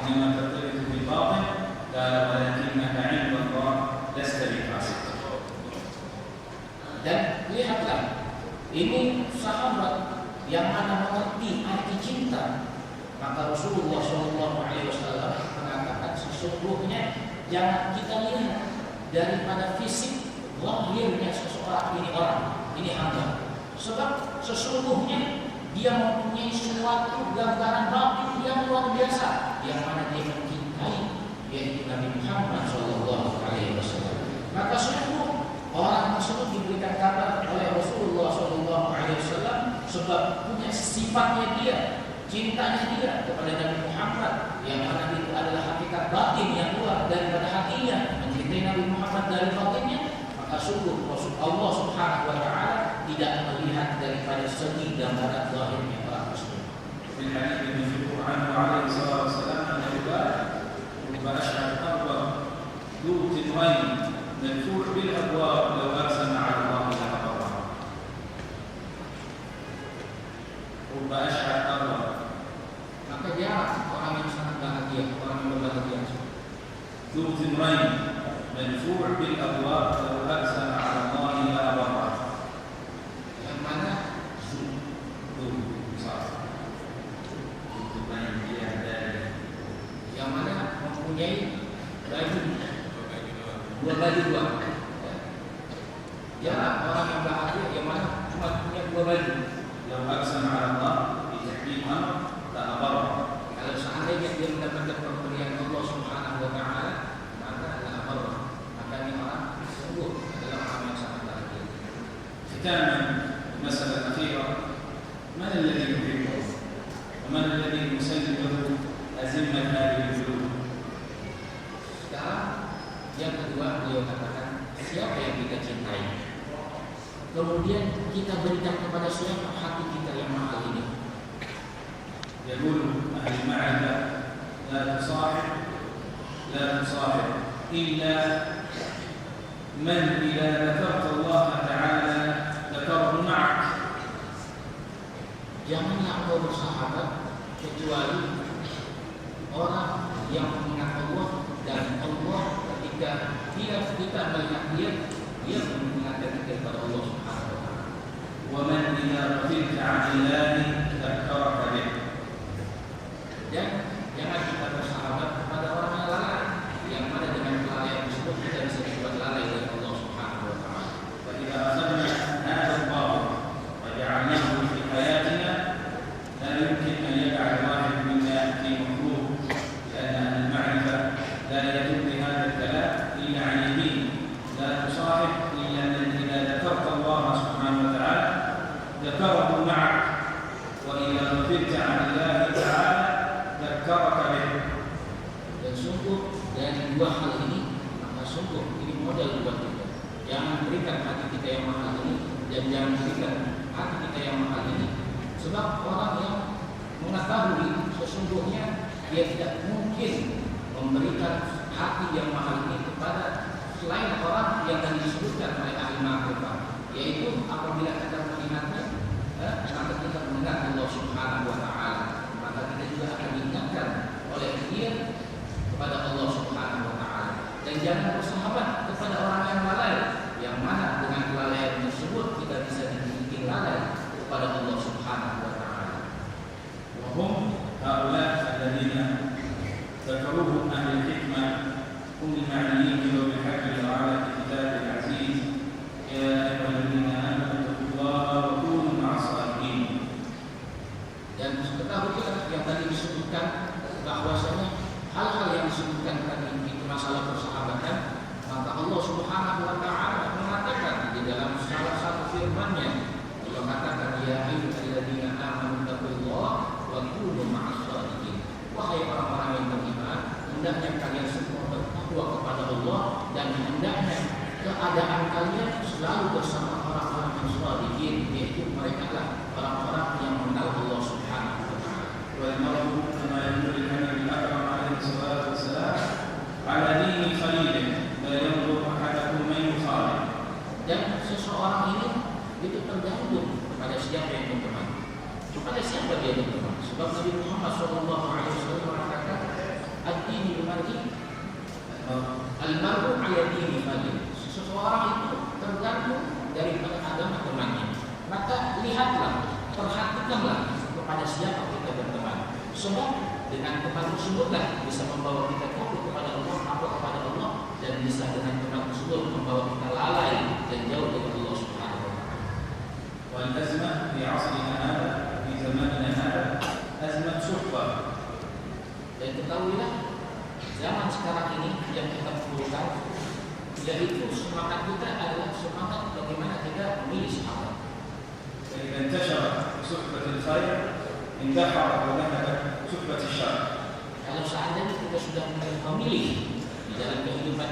إنما ترتبط بالباطن قال ولكنك عند الله لست بفاسد. Dan lihatlah, ini sahabat yang mana mengerti arti cinta. Maka Rasulullah SAW mengatakan sesungguhnya jangan kita lihat daripada fisik lahirnya seseorang ini orang, ini hamba. Sebab sesungguhnya dia mempunyai suatu gambaran batin yang luar biasa, yang mana dia mencintai, yaitu Nabi Muhammad SAW. Maka sungguh orang tersebut diberikan kabar oleh Rasulullah SAW sebab punya sifatnya dia, cintanya dia kepada Nabi Muhammad, yang mana itu adalah hakikat batin yang keluar daripada hatinya, mencintai Nabi Muhammad dari batinnya. Maka sungguh Allah Subhanahu wa Ta'ala tidak melihat segi gambaran zahirnya orang tersebut. في الحديث المشهور عنه عليه الصلاة والسلام أنه قال: رب أشعث أكبر ذو تمرين مدفوع بالأبواب لو أقسم على الله لأبره. رب أشعث أكبر. Maka dia orang yang sangat bahagia, orang yang berbahagia. ذو تمرين مدفوع بالأبواب لو أقسم على الله لأبره. Yang mana yang mana mempunyai baju dua baju. Ya, orang yang bahagia yang mana cuma punya dua baju. لو أقسم على الله بتحكيم أمر لأبره. Kalau seandainya dia mendapatkan pemberian Allah Subhanahu wa taala, maka adalah amal. Maka ini orang sungguh adalah orang yang sangat bahagia. ختاما المسألة الأخيرة: من الذي يحبه؟ ومن الذي يسلم له أزمة هذه القلوب؟ Sekarang yang kedua beliau katakan, siapa yang kita cintai? Kemudian kita berikan kepada siapa hati kita yang mahal ini? يقول أهل المعرفة: لا تصاحب إلا من إذا ذكرت الله تعالى ذكره معك. Janganlah engkau bersahabat kecuali orang yang mengingat Allah, dan Allah ketika kita melihat dia mengingatkan kita kepada Allah Subhanahu wa taala. ومن إذا غفلت عن الله ذكرك به. Dan jangan kita bersahabat kepada orang yang lalai, yang mana dengan kelalaian tersebut kita bisa dibuat lalai dari Allah Subhanahu wa taala. فإذا أخذنا هذا الضابط وجعلناه في حياتنا لا يمكن أن يقع الواحد منا في مخلوق، لأن المعرفة لا يتم بهذا الكلام إلا عن يمين. لا تصاحب إلا من إذا ذكرت الله سبحانه وتعالى ذكره معك، وإذا غفلت عن الله تعالى ذكرك به. Dan sungguh dari dua hal ini, maka sungguh ini model buat kita. Jangan berikan hati kita yang mahal ini, dan jangan berikan hati kita yang mahal ini. Sebab orang yang mengetahui sesungguhnya dia tidak mungkin memberikan hati yang mahal ini kepada selain orang yang tadi disebutkan oleh ahli ma'rifah, yaitu apabila kita mengingatnya, maka kita mengingat Allah Subhanahu wa taala, maka kita juga akan diingatkan oleh dia kepada Allah Subhanahu wa taala. Dan jangan bersahabat kepada orang yang lalai, yang mana dengan kelalaian tersebut kita bisa dibikin lalai kepada Allah Subhanahu wa taala. وهم هؤلاء الذين ذكروهم أهل الحكمة هم المعنيين بيوم الحج تعالى في كتابه العزيز: يا أيها الذين آمنوا اتقوا الله وكونوا مع الصالحين. Dan ketahuilah yang tadi disebutkan bahwasanya hal-hal yang disebutkan tadi itu masalah persahabatan, maka Allah Subhanahu wa taala mengatakan di dalam salah satu firman-Nya, Allah katakan, ya ayyuhalladzina amanu taqullaha wa kunu ma'as shadiqin. Wahai orang-orang yang beriman, hendaknya kalian semua bertakwa kepada Allah, dan hendaknya keadaan kalian selalu bersama orang-orang yang shadiqin, yaitu mereka lah orang-orang yang mengenal Allah Subhanahu wa taala. والمرء كما يقول النبي الأكرم عليه الصلاة والسلام: على دين خليله لا ينظر أحدكم من يخالف. Dan seseorang ini itu tergantung kepada siapa yang berteman, kepada siapa dia berteman. Sebab Nabi Muhammad SAW mengatakan, ad-dinu al-mar'i al-mar'u ala dini khalihi. Seseorang itu tergantung daripada agama temannya. Maka lihatlah, perhatikanlah kepada siapa kita berteman. Sebab dengan teman tersebutlah bisa membawa kita takut kepada Allah, takut kepada Allah, dan bisa dengan teman tersebut membawa kita lalai dan jauh dari Allah Subhanahu wa taala. والأزمة في عصرنا هذا في زماننا هذا أزمة صحبة. Dan ketahuilah, zaman sekarang ini yang kita perlukan, yaitu semangat kita adalah semangat bagaimana kita memilih sahabat. فإذا انتشرت صحبة الخير اندحرت وذهبت صحبة الشر. Kalau seandainya kita sudah memilih di dalam kehidupan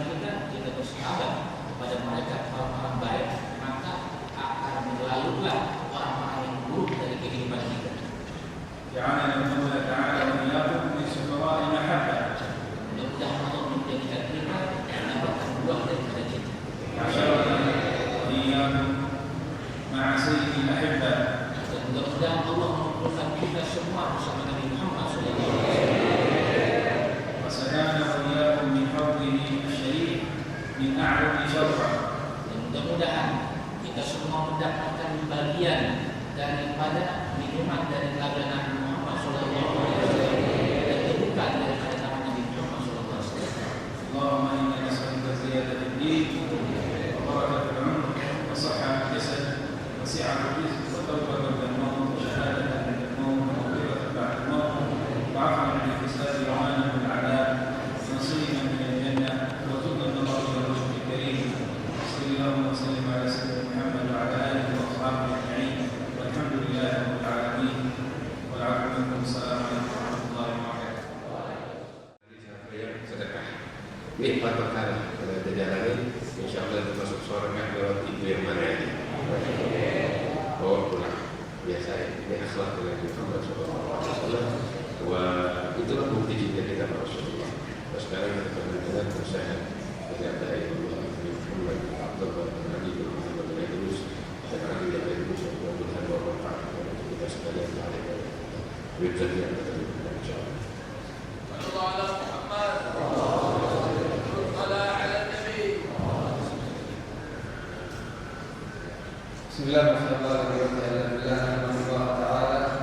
kita bersahabat kepada mereka orang-orang baik, maka akan berlalulah orang-orang yang buruk مع سيد الأحبة. Dan mudah-mudahan Allah mengumpulkan kita semua bersama Nabi Muhammad SAW. وسلامنا وإياكم من حوله الشريف من أعظم شرفه. Dan mudah-mudahan kita semua mendapatkan bagian daripada minuman dari telaga Nabi Muhammad SAW dan kebukaan daripada nama Nabi Muhammad SAW. اللهم إنا نسألك زيادة الدين وبركة العمر وصحة الجسد وسعة الرزق وتوبة عند الموت وشهادة عند الموت ومغفرة بعد الموت وعفوا عن الفساد وعانا من العذاب ونصيبا من الجنة وزدنا النظر إلى الرشد الكريم. صلى الله وسلم على سيدنا محمد وعلى آله وأصحابه أجمعين والحمد لله رب العالمين والعافية منكم. السلام عليكم ورحمة الله وبركاته. Sedekah ini 4 perkara kalau kita jalani, insya Allah kita masuk surga lewat itu yang mana ini. Bawa pulang biasa ini akhlak dengan Muhammad SAW. Wah, itulah bukti cinta kita pada Rasulullah. Sekarang kita dengan usaha ternyata Allah Muhammad Abdullah Nabi Muhammad terus dan Nabi yang terus Tuhan bermanfaat untuk kita sekalian ada wujud yang terlibat insyaallah. Bismillahirrahmanirrahim. Alhamdulillah ta'ala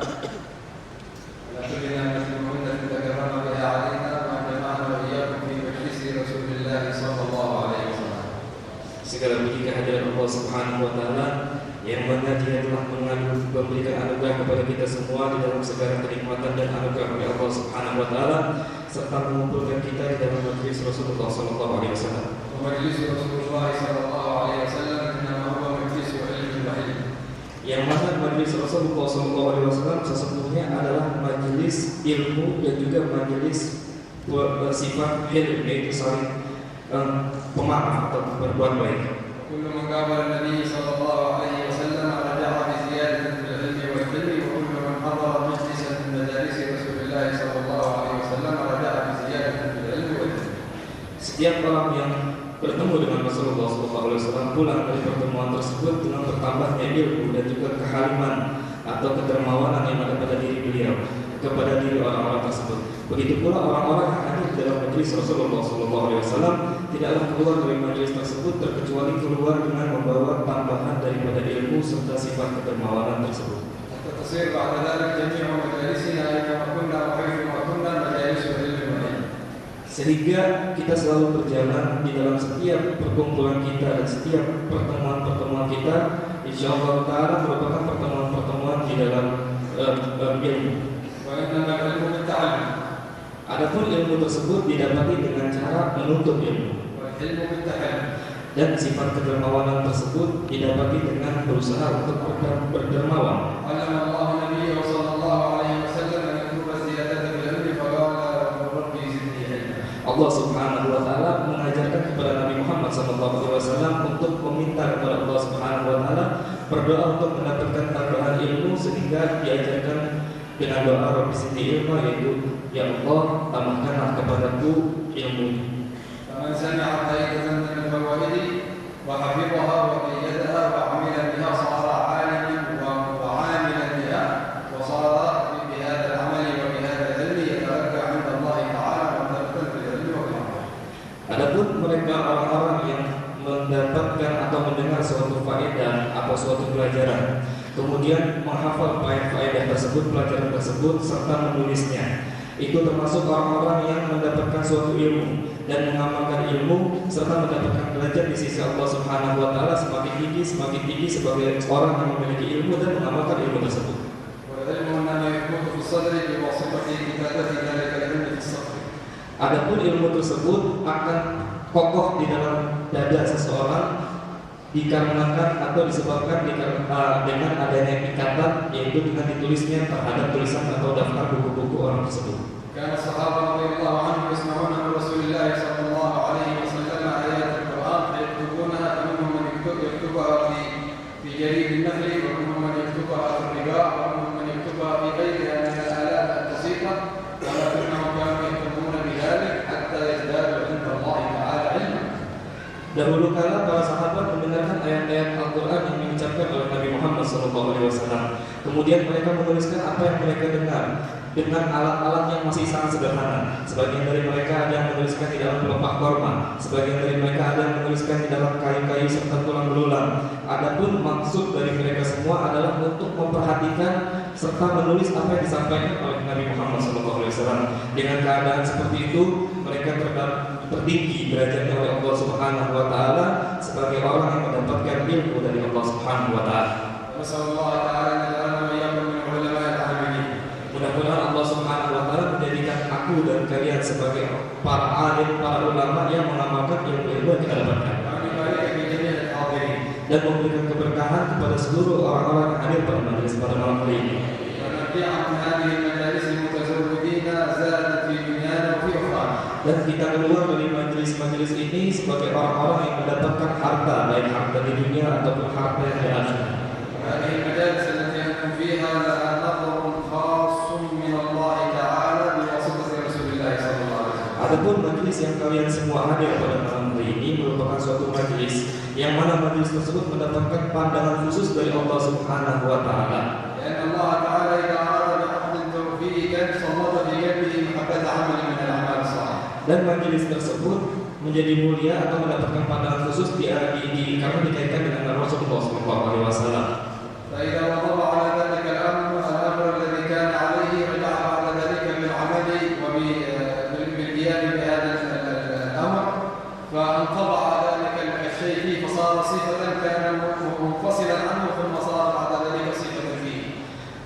ala kulli ni'matin wa minnatin takarrama biha 'alaina wa jama'ana wa iyyakum fi majlisi Rasulillah sallallahu alaihi wasallam. Segala puji kehadirat Allah Subhanahu wa taala yang mana Dia telah memberikan anugerah kepada kita semua di dalam segala kenikmatan dan anugerah oleh Allah Subhanahu wa taala serta mengumpulkan kita di dalam majlis Rasulullah sallallahu alaihi wasallam. Majlis Rasulullah sallallahu alaihi wasallam innama huwa majlis ilmi wa ilm. Yang mana majlis Rasulullah sallallahu alaihi wasallam sesungguhnya adalah majlis ilmu dan juga majlis bersifat hilm, yaitu saling pemaaf atau berbuat baik. Kullu man qabala Nabi sallallahu alaihi wasallam raja'a bi ziyadatin fil ilmi wal hilmi wa kullu man hadara majlisan min majalis Rasulillah sallallahu alaihi wasallam raja'a bi ziyadatin fil ilmi wal hilmi. Setiap orang yang bertemu dengan Rasulullah SAW pulang dari pertemuan tersebut dengan bertambahnya ilmu dan juga kehaliman atau kedermawanan yang ada pada diri beliau kepada diri orang-orang tersebut. Begitu pula orang-orang yang hadir dalam majlis Rasulullah SAW tidaklah keluar dari majlis tersebut terkecuali keluar dengan membawa tambahan daripada ilmu serta sifat kedermawanan tersebut. تصير بعد ذلك جميع مجالسنا أينما كنا وحيثما كنا مجالس العلم والعلم. Sehingga kita selalu berjalan di dalam setiap perkumpulan kita dan setiap pertemuan-pertemuan kita, insya Allah Ta'ala merupakan pertemuan-pertemuan di dalam ilmu. Adapun ilmu tersebut didapati dengan cara menuntut ilmu. Dan sifat kedermawanan tersebut didapati dengan berusaha untuk berdermawan. Allah Subhanahu wa taala mengajarkan kepada Nabi Muhammad SAW untuk meminta kepada Allah Subhanahu wa taala berdoa untuk mendapatkan tambahan ilmu sehingga diajarkan dengan doa Rabbi zidni ilma, yaitu ya Allah tambahkanlah kepadaku ilmu. فمن سمع فائدة من الفوائد وحفظها وقيدها وعمل بها صار عالما وعاملا بها وصار بهذا العمل وبهذا العلم يترجى عند الله تعالى مرتبة في العلم والعمل. Adapun mereka orang-orang yang mendapatkan atau mendengar suatu faedah atau suatu pelajaran, kemudian menghafal faedah tersebut, pelajaran tersebut serta menulisnya, itu termasuk orang-orang yang mendapatkan suatu ilmu dan mengamalkan ilmu serta mendapatkan derajat di sisi Allah Subhanahu wa taala semakin tinggi sebagai orang yang memiliki ilmu dan mengamalkan ilmu tersebut. Adapun ilmu tersebut akan kokoh di dalam dada seseorang dikarenakan atau disebabkan dengan adanya ikatan, yaitu dengan ditulisnya terhadap tulisan atau daftar buku-buku orang tersebut. كان الصحابة رضي الله عنهم يسمعون من رسول الله صلى الله عليه وسلم آيات القرآن فيكتبونها، فمنهم من يكتبها في جريد النخل، ومنهم من يكتبها في الرباع، ومنهم من يكتبها في غيرها من الآلات البسيطة، ولكنهم كانوا يهتمون بذلك حتى يزدادوا عند الله تعالى علما. Dahulu kala para sahabat mendengarkan ayat-ayat Al-Quran yang diucapkan oleh Nabi Muhammad SAW. Kemudian mereka menuliskan apa yang mereka dengar dengan alat-alat yang masih sangat sederhana. Sebagian dari mereka ada yang menuliskan di dalam pelepah korma, sebagian dari mereka ada yang menuliskan di dalam kayu-kayu serta tulang belulang. Adapun maksud dari mereka semua adalah untuk memperhatikan serta menulis apa yang disampaikan oleh Nabi Muhammad SAW. Dengan keadaan seperti itu, mereka tertinggi derajatnya oleh Allah Subhanahu wa taala sebagai orang yang mendapatkan ilmu dari Allah Subhanahu wa taala. Mudah-mudahan Allah Subhanahu wa taala menjadikan aku dan kalian sebagai para alim, para ulama yang mengamalkan ilmu-ilmu yang kita dapatkan. Dan memberikan keberkahan kepada seluruh orang-orang yang hadir pada majelis pada malam hari ini. Dan kita keluar dari majelis-majelis ini sebagai orang-orang yang mendapatkan harta, baik harta di dunia ataupun harta yang di akhirat. Adapun majelis yang kalian semua hadir pada malam hari ini merupakan suatu majelis yang mana majelis tersebut mendapatkan pandangan khusus dari Allah Subhanahu wa taala. Dan majelis tersebut menjadi mulia atau mendapatkan pandangan khusus karena dikaitkan dengan Rasulullah SAW.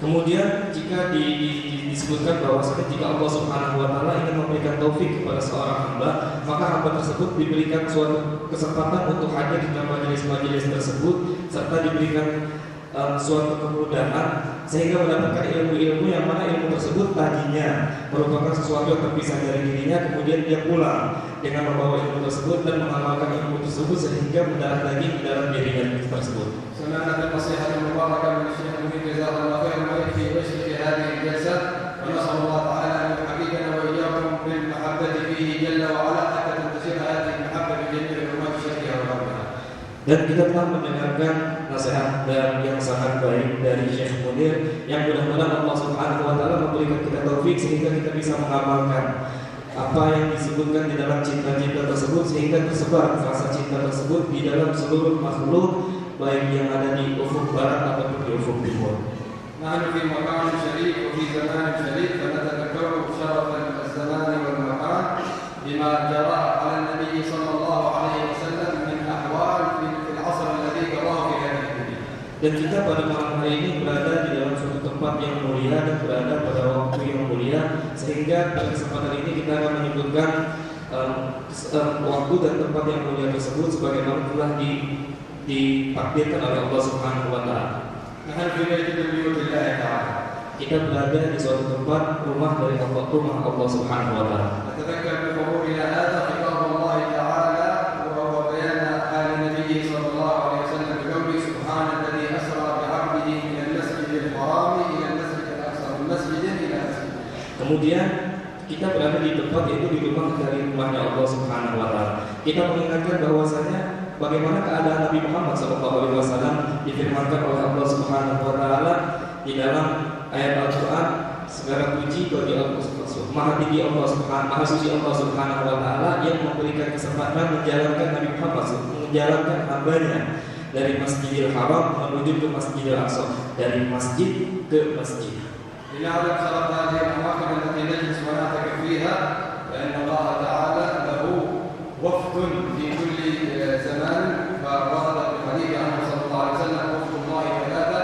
Kemudian jika disebutkan bahwasanya jika Allah Subhanahu wa taala ingin memberikan taufik kepada seorang hamba, maka hamba tersebut diberikan suatu kesempatan untuk hadir di dalam majelis-majelis tersebut serta diberikan suatu kemudahan sehingga mendapatkan ilmu-ilmu yang mana ilmu tersebut tadinya merupakan sesuatu yang terpisah dari dirinya, kemudian dia pulang dengan membawa ilmu tersebut dan mengamalkan ilmu tersebut sehingga mendarat lagi di dalam dirinya tersebut. سمعنا بالنصيحة المباركة من الشيخ المفيد جزاه الله خيرا ويكفي ويشفي في هذه الجلسة ونسأل الله تعالى أن يحببنا وإياكم بالمحبة فيه جل وعلا حتى تنتشر هذه المحبة بجميع الأمم الشرقية والغربية. Dan kita telah mendengarkan nasihat yang sangat baik dari Syekh Munir yang mudah-mudahan Allah Subhanahu wa taala memberikan kita taufik sehingga kita bisa mengamalkan apa yang disebutkan di dalam cinta-cinta tersebut sehingga tersebar rasa cinta tersebut di dalam seluruh makhluk baik yang ada di ufuk barat ataupun di ufuk timur. نحن في مكان شريف وفي زمان شريف فنتذكر شرف الزمان والمكان بما جرى على النبي صلى الله عليه وسلم من أحوال في العصر الذي جراه في هذه الدنيا. Dan kita pada malam hari ini berada di dalam suatu tempat yang mulia dan berada pada waktu yang mulia sehingga pada kesempatan ini kita akan menyebutkan waktu dan tempat yang mulia tersebut sebagaimana telah ditakdirkan oleh Allah Subhanahu wa taala. Kita berada di suatu tempat rumah dari Allah, rumah Allah Subhanahu wa taala. Kemudian kita berada di tempat yaitu di rumah dari rumahnya Allah Subhanahu wa taala. Kita mengingatkan bahwasanya bagaimana keadaan Nabi Muhammad SAW difirmankan oleh Allah Subhanahu wa taala di dalam ayat Al-Qur'an, segala puji bagi Allah Maha tinggi Allah Subhanahu Maha suci Allah Subhanahu wa taala yang memberikan kesempatan menjalankan Nabi Muhammad menjalankan hambanya dari Masjidil Haram menuju ke Masjidil Aqsa, dari masjid ke masjid. لنعلم شرف هذه الأماكن التي نجلس ونعتكف فيها لأن الله تعالى له وفد في كل زمان فورد في الحديث عنه صلى الله عليه وسلم وفد الله ثلاثة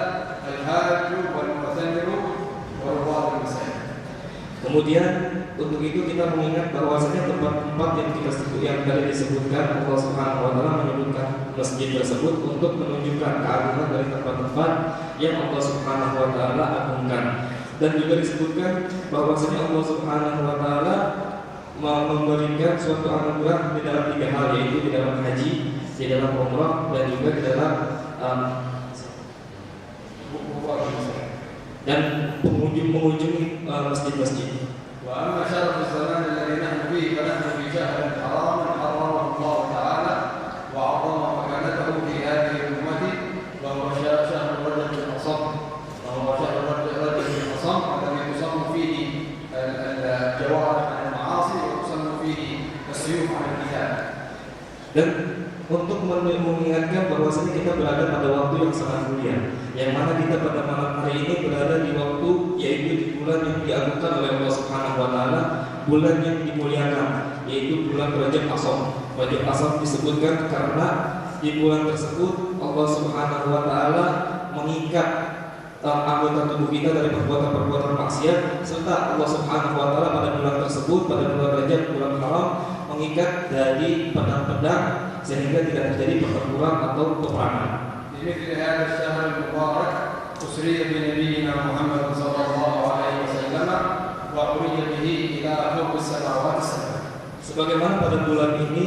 الحاج والمعتمر والرواد المساجد. Kemudian untuk itu kita mengingat bahwasanya tempat-tempat yang tadi disebutkan Allah Subhanahu wa taala menyebutkan masjid tersebut untuk menunjukkan keagungan dari tempat-tempat yang Allah Subhanahu wa taala agungkan. Dan juga disebutkan bahwasanya Allah Subhanahu wa taala memberikan suatu anugerah di dalam 3 hal, yaitu di dalam haji, di dalam umrah dan juga di dalam dan mengunjungi masjid-masjid. وأما شرف الزمان الذي نحن فيه فنحن في شهر حرام حرمه الله تعالى وعظم مكانته في هذه الأمة وهو شهر رجب الأصب Dan untuk mengingatkan bahwasanya kita berada pada waktu yang sangat mulia, yang mana kita pada malam hari ini berada di waktu yaitu di bulan yang diagungkan oleh Allah Subhanahu wa taala, bulan yang dimuliakan, yaitu bulan Rajab Ashar. Rajab Ashar disebutkan karena di bulan tersebut Allah Subhanahu wa taala mengikat anggota tubuh kita dari perbuatan-perbuatan maksiat, serta Allah Subhanahu wa taala pada bulan tersebut, pada bulan Rajab, bulan haram, mengikat dari pedang-pedang sehingga tidak terjadi pertempuran atau peperangan. بمثل هذا الشهر المبارك أسري بنبينا محمد صلى الله عليه وسلم وعرج به إلى فوق السماوات السبع. Sebagaimana pada bulan ini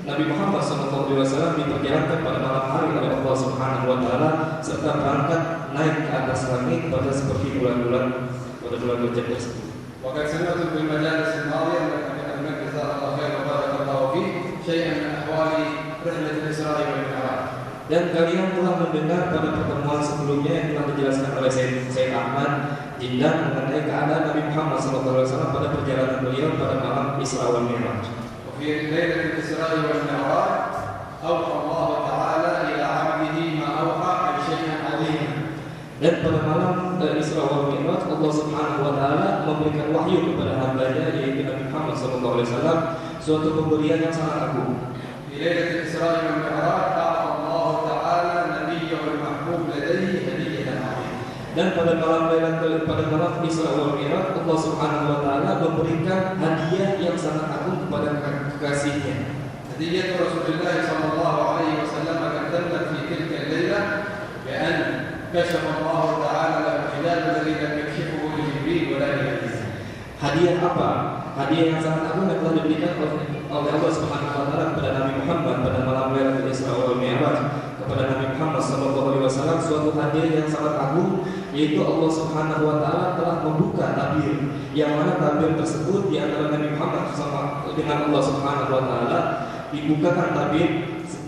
Nabi Muhammad SAW diperkirakan pada malam hari oleh Allah Subhanahu wa taala serta berangkat naik ke atas langit pada seperti bulan-bulan pada bulan Rajab tersebut. وقد سمعت في المجالس الماضية من أبناء جزاه الله خير وبارك الله فيه شيئا من أحوال رحلة الإسراء والمعراج. Dan kalian telah mendengar pada pertemuan sebelumnya yang telah dijelaskan oleh Sayyid Ahmad Jindan mengenai keadaan Nabi Muhammad SAW pada perjalanan beliau pada malam Isra wal Mi'raj. وفي ليلة الإسراء والمعراج أوحى الله تعالى إلى عبده ما أوحى عن شيء عظيم. Dan pada malam Isra wal Mi'raj Allah Subhanahu wa taala memberikan wahyu kepada hamba-Nya yaitu Nabi Muhammad SAW suatu pemberian yang sangat agung. في ليلة الإسراء والمعراج أعطى الله تعالى نبيه المحبوب لديه هدية عظيمة. Dan pada malam Isra wal Mi'raj Allah Subhanahu wa taala memberikan hadiah yang sangat agung kepada kekasihnya. هدية رسول الله صلى الله عليه وسلم قد تمت في تلك الليلة بأن كشف الله تعالى له الحجاب الذي لم يكشفه لجبريل ولا لإبليس. Hadiah apa? Hadiah yang sangat agung yang telah diberikan oleh Allah Subhanahu wa taala kepada Nabi Muhammad pada malam Lailatul Isra wal Mi'raj. Kepada Nabi Muhammad sallallahu alaihi wasallam suatu hadiah yang sangat agung, yaitu Allah Subhanahu wa taala telah membuka tabir, yang mana tabir tersebut di antara Nabi Muhammad sama dengan Allah Subhanahu wa taala dibukakan tabir,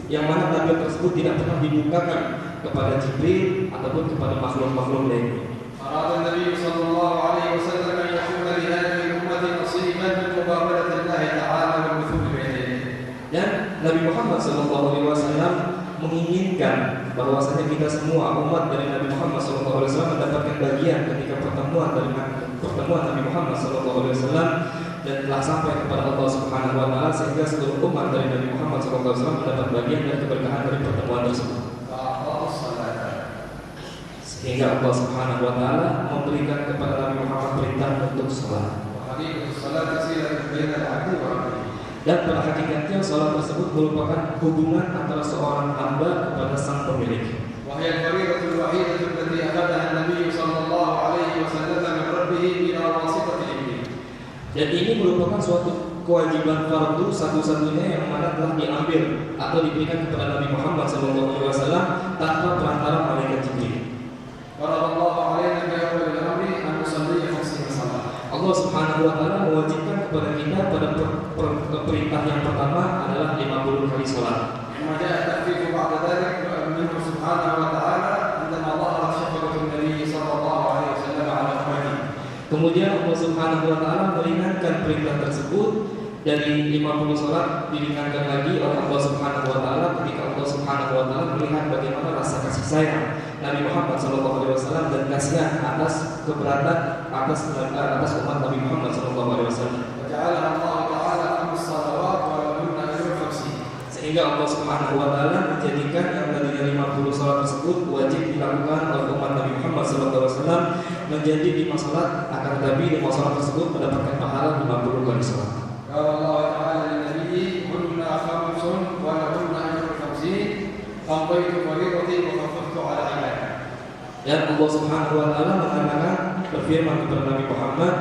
yang mana tabir tersebut tidak pernah dibukakan kepada Jibril ataupun kepada makhluk-makhluk lainnya. أراد النبي صلى الله عليه وسلم أن يكون لهذه الأمة نصيبا من مقابلة الله تعالى والوثوق بين يديه. Dan Nabi Muhammad SAW menginginkan bahwasanya kita semua umat dari Nabi Muhammad SAW mendapatkan bagian ketika pertemuan Nabi Muhammad SAW dan telah sampai kepada Allah Subhanahu wa taala sehingga seluruh umat dari Nabi Muhammad SAW mendapat bagian dan keberkahan dari pertemuan tersebut. Sehingga Allah Subhanahu wa taala memberikan kepada Nabi Muhammad perintah untuk salat. Dan pada hakikatnya salat tersebut merupakan hubungan antara seorang hamba kepada sang pemilik. Dan ini merupakan suatu kewajiban fardu satu-satunya yang mana telah diambil atau diberikan kepada Nabi Muhammad SAW tanpa perantara malaikat Jibril. Allah Subhanahu wa taala mewajibkan kepada kita pada perintah yang pertama adalah 50 kali salat. Kemudian Allah Subhanahu wa taala meringankan perintah tersebut dari 50 salat diringankan lagi oleh Allah Subhanahu wa taala ketika Allah Subhanahu wa taala melihat bagaimana rasa kasih sayang Nabi Muhammad SAW dan kasihan atas keberatan atas umat Nabi Muhammad SAW. Sehingga Allah Subhanahu wa taala menjadikan yang tadinya 50 salat tersebut wajib dilakukan oleh umat Nabi Muhammad SAW menjadi 5 salat, akan tetapi 5 salat tersebut mendapatkan pahala 50 kali salat. Allah Ta'ala Nabi kunna khamsun wa lahunna ajrun 50 qadaitu fariidati wa khaffaftu 'ala ibadi. Dan Allah Subhanahu wa taala mengatakan berfirman kepada Nabi Muhammad,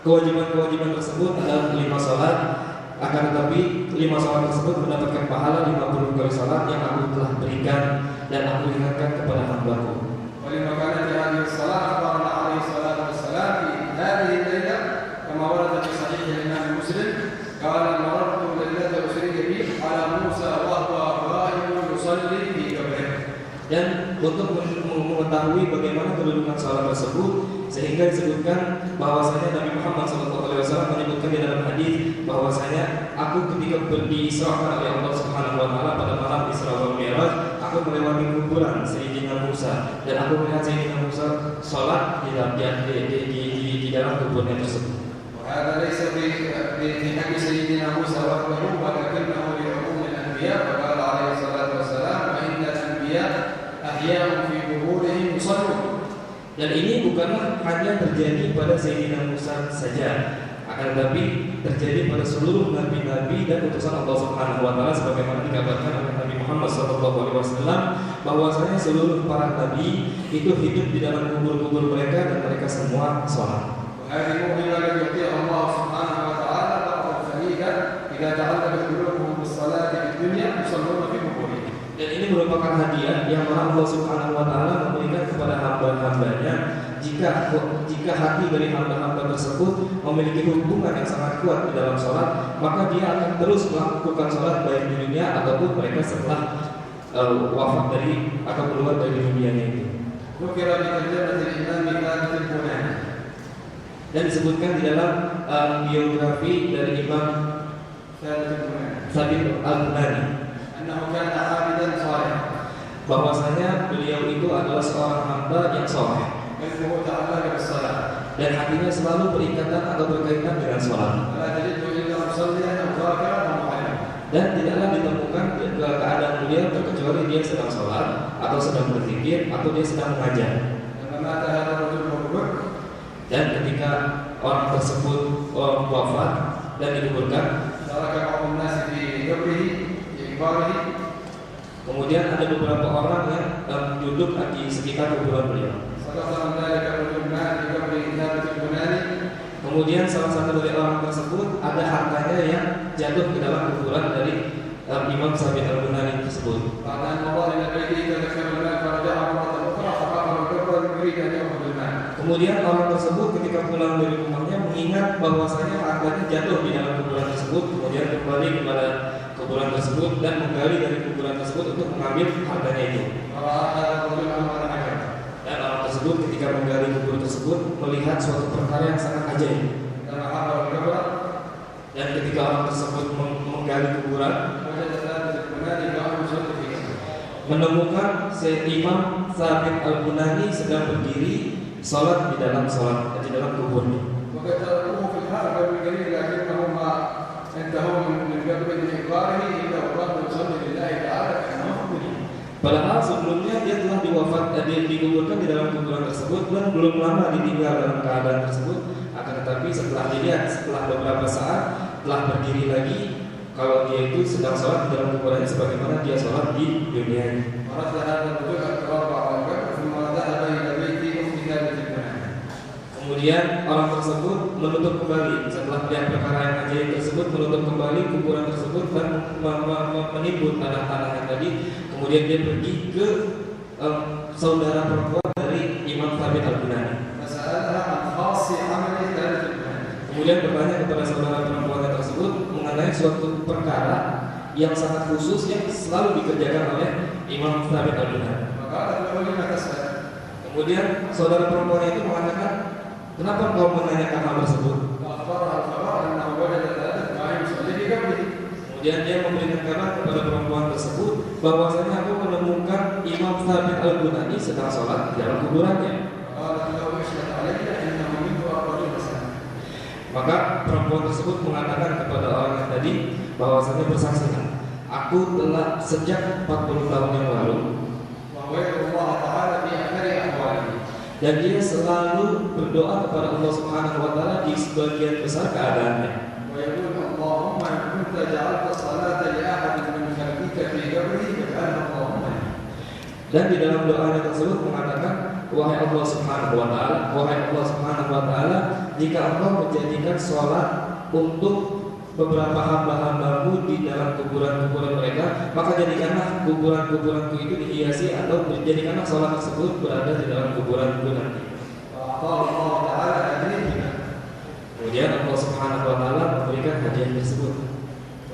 kewajiban-kewajiban tersebut adalah 5 salat, akan tetapi 5 salat tersebut mendapatkan pahala 50 kali salat yang aku telah berikan dan aku ingatkan kepada hamba-Ku. Wa lima kana hadhihi salat akhbarana alaihi salatu wassalam fi hadhihi al-lailah kama warada fi sahih al-Imam Muslim qala marartu lailata usriya bi ala Musa wa huwa qa'imun yusalli fi qabrihi. Dan untuk mengetahui bagaimana kedudukan sholat tersebut, sehingga disebutkan bahwasanya Nabi Muhammad SAW menyebutkan di dalam hadis bahwasanya aku ketika diisrakan oleh Allah Subhanahu Wa Taala pada malam Isra wal Mi'raj, aku melewati kuburan Sayyidina Musa dan aku melihat Sayyidina Musa sholat di dalam kuburannya tersebut. وهذا ليس في حق سيدنا موسى وحده ولكنه لعموم الانبياء فقال عليه الصلاه والسلام وان الانبياء احياء في قبورهم يصلون. Dan ini bukanlah hanya terjadi pada Sayyidina Musa saja, akan tetapi terjadi pada seluruh nabi-nabi dan utusan Allah Subhanahu Wa Taala, sebagaimana dikabarkan oleh Nabi Muhammad SAW bahwasanya seluruh para nabi itu hidup di dalam kubur-kubur mereka dan mereka semua sholat. وهذه مؤمنة التي يعطيها الله سبحانه وتعالى بعض الخليقة إذا تعلقت قلوبهم بالصلاة في الدنيا يصلون في قبورهم. Dan ini merupakan hadiah yang mana Allah Subhanahu Wa Taala memberikan kepada hamba-hambanya jika hati dari hamba-hamba tersebut memiliki hubungan yang sangat kuat di dalam sholat, maka dia akan terus melakukan sholat baik di dunia ataupun mereka setelah wafat dari atau keluar dari dunianya itu. ذكر بترجمة الإمام ثابت البناني. Dan disebutkan di dalam biografi dari Imam Thabit al-Bunani أنه كان عابدا صالحا bahwasanya beliau itu adalah seorang hamba yang soleh قلبه تعلق بالصلاة dan hatinya selalu berikatan atau berkaitan dengan sholat, ولا تجده إلا مصليا أو ذاكرا أو معلما. dan tidaklah ditemukan keadaan beliau terkecuali dia sedang sholat atau sedang berzikir atau dia sedang mengajar. لما مات هذا الرجل أبو بكر Dan ketika orang tersebut wafat dan dikuburkan, ترك بعض الناس في قبره بإقباله. kemudian ada beberapa orang yang duduk di sekitar kuburan beliau. سقط من ذلك الرجل مات في قبر ثابت البناني. Kemudian salah satu dari orang tersebut ada hartanya yang jatuh ke dalam kuburan dari Imam Thabit al-Bunani tersebut. بعد أن مضى إلى بيته تذكر المال فرجع مرة أخرى فقام القبر يريد أن يأخذ المال. Kemudian orang tersebut ketika pulang dari rumahnya mengingat bahwasanya hartanya jatuh di dalam kuburan tersebut, kemudian kembali kepada kuburan tersebut dan menggali dari kuburan tersebut untuk mengambil hartanya itu. فرأى هذا الرجل أمرا عجبا. Dan orang tersebut ketika menggali kubur tersebut melihat suatu perkara yang sangat ajaib. لما حضر القبر Dan ketika orang tersebut menggali kuburan, وجد ثابت البناني قام يصلي في قبره. menemukan Imam Thabit al-Bunani sedang berdiri sholat di dalam kuburnya. وقد تركوه في الحال قبل قليل لكنه ما انتهوا من قبل إقباره إلا وقام يصلي لله تعالى كأنه في الدنيا. Padahal sebelumnya dia telah dikuburkan di dalam kuburan tersebut dan belum lama ditinggal dalam keadaan tersebut. Akan tetapi setelah dilihat setelah beberapa saat telah berdiri lagi kalau dia itu sedang sholat di dalam kuburannya sebagaimana dia sholat di dunia ini. ورد هذا الرجل التراب على القبر ثم ذهب إلى بيت أخت ثابت البناني. Kemudian orang tersebut menutup kembali setelah melihat perkara yang ajaib tersebut, menutup kembali kuburan tersebut dan menimbun tanah-tanah yang tadi. Kemudian dia pergi ke saudara perempuan dari Imam Thabit al-Bunani. فسألها عن خاص عمل ثابت البناني. Kemudian bertanya kepada saudara perempuan tersebut mengenai suatu perkara yang sangat khusus yang selalu dikerjakan oleh Imam Thabit al-Bunani. فقالت له لما تسأل؟ Kemudian saudara perempuan itu mengatakan, kenapa kau menanyakan hal tersebut? فأخبرها الخبر أنه وجد ثابت قائم يصلي في قبره. Kemudian dia memberikan kabar kepada perempuan tersebut bahwasanya aku menemukan Imam Thabit al-Bunani sedang sholat di dalam kuburannya. قالت له اشهد علي إنه منذ 40 سنة. Maka perempuan tersebut mengatakan kepada orang yang tadi bahwasanya bersaksilah, aku telah sejak 40 tahun yang lalu. وهو يدعو الله تعالى في آخر أحواله. Dan dia selalu berdoa kepada Allah Subhanahu Wa Taala di sebagian besar keadaannya. ويقول اللهم إن كنت جعلت الصلاة لأحد من خلقك في قبره فاجعلها اللهم لي. Dan di dalam doanya tersebut mengatakan, wahai Allah Subhanahu Wa Taala, wahai Allah Subhanahu Wa Taala, jika Engkau menjadikan sholat untuk beberapa hamba-hambamu di dalam kuburan-kuburan mereka, maka jadikanlah kuburan-kuburanku itu dihiasi atau jadikanlah sholat tersebut berada di dalam kuburan-kuburan. فأعطاه الله تعالى هديه. Kemudian Allah Subhanahu Wa Taala memberikan hadiah tersebut.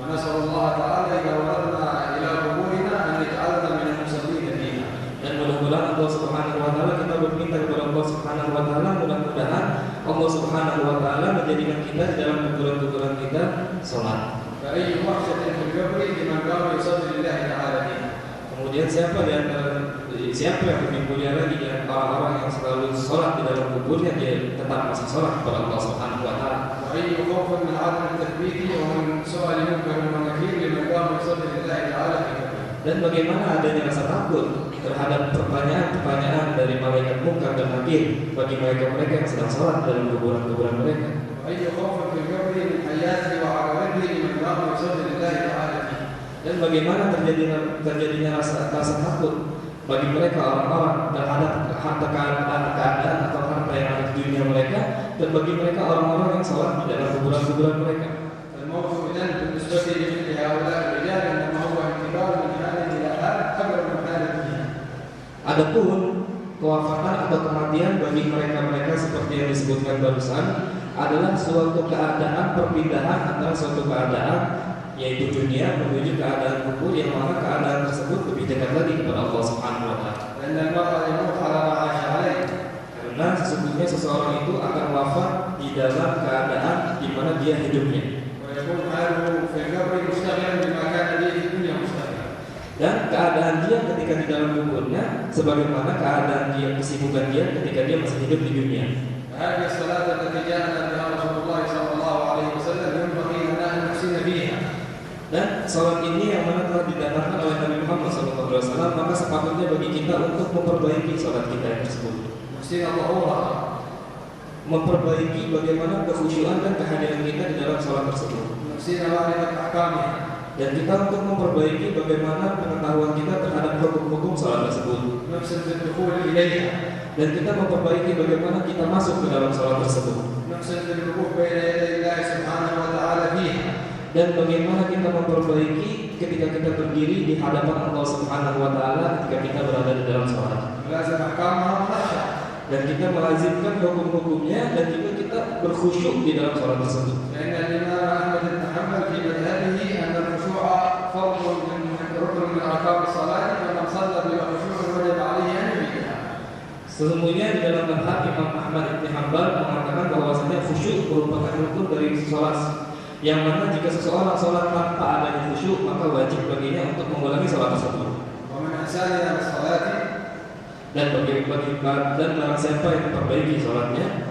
ونسأل الله تعالى إذا وردنا إلى قبورنا أن يجعلنا من المصلين فيها. Dan mudah-mudahan Allah Subhanahu wa taala, kita berminta kepada Allah Subhanahu wa taala, mudah-mudahan Allah Subhanahu wa taala menjadikan kita di dalam kuburan-kuburan kita salat. فأي وحشة في القبر لمن كان يصلي لله تعالى فيه. Kemudian siapa yang lebih mulia lagi di antara orang yang selalu salat di dalam kuburnya, dia tetap masih salat kepada Allah Subhanahu wa taala. وأي خوف من عدم التثبيت ومن سؤال منكر ونكير لمن كان يصلي لله تعالى فيه. Dan bagaimana adanya rasa takut terhadap pertanyaan-pertanyaan dari malaikat munkar dan nakir bagi mereka-mereka yang sedang salat dalam kuburan-kuburan mereka. وأي خوف في القبر من حياته وعقبته لمن كان يصلي لله تعالى فيه. Dan bagaimana terjadinya rasa takut bagi mereka orang-orang terhadap harta keadaan atau harta yang ada di dunia mereka, dan bagi mereka orang-orang yang salat di dalam kuburan-kuburan mereka. الموت إذن بالنسبة لمثل هؤلاء الرجال إنما هو انتقال من حال إلى حال أكبر من حال الدنيا. Adapun kewafatan atau kematian bagi mereka-mereka seperti yang disebutkan barusan adalah suatu keadaan perpindahan antara suatu keadaan, yaitu dunia, menuju keadaan kubur, yang mana keadaan tersebut lebih dekat lagi kepada Allah Subhanahu wa taala. Karena sesungguhnya seseorang itu akan wafat di dalam keadaan di mana dia hidupnya. Dan keadaan dia ketika di dalam kuburnya sebagaimana keadaan dia, kesibukan dia ketika dia masih hidup di dunia. Dan salat ini yang mana telah didatangkan oleh Nabi Muhammad SAW, maka sepatutnya bagi kita untuk memperbaiki salat kita tersebut. Memperbaiki bagaimana kekhusyuan dan kehadiran kita di dalam salat tersebut. Dan kita untuk memperbaiki bagaimana pengetahuan kita terhadap hukum-hukum salat tersebut. Dan kita memperbaiki bagaimana kita masuk ke dalam salat tersebut. Dan bagaimana kita memperbaiki ketika kita berdiri di hadapan Allah Subhanahu wa taala ketika kita berada di dalam salat. Dan kita melazimkan hukum-hukumnya, dan juga kita berkhusyuk di dalam salat tersebut. Sesungguhnya di dalam madhab Imam Ahmad bin Hanbal mengatakan bahwasanya khusyuk merupakan rukun dari salat, yang mana jika seseorang salat tanpa adanya khusyuk, maka wajib baginya untuk mengulangi salat tersebut. Dan barang siapa yang memperbaiki salatnya,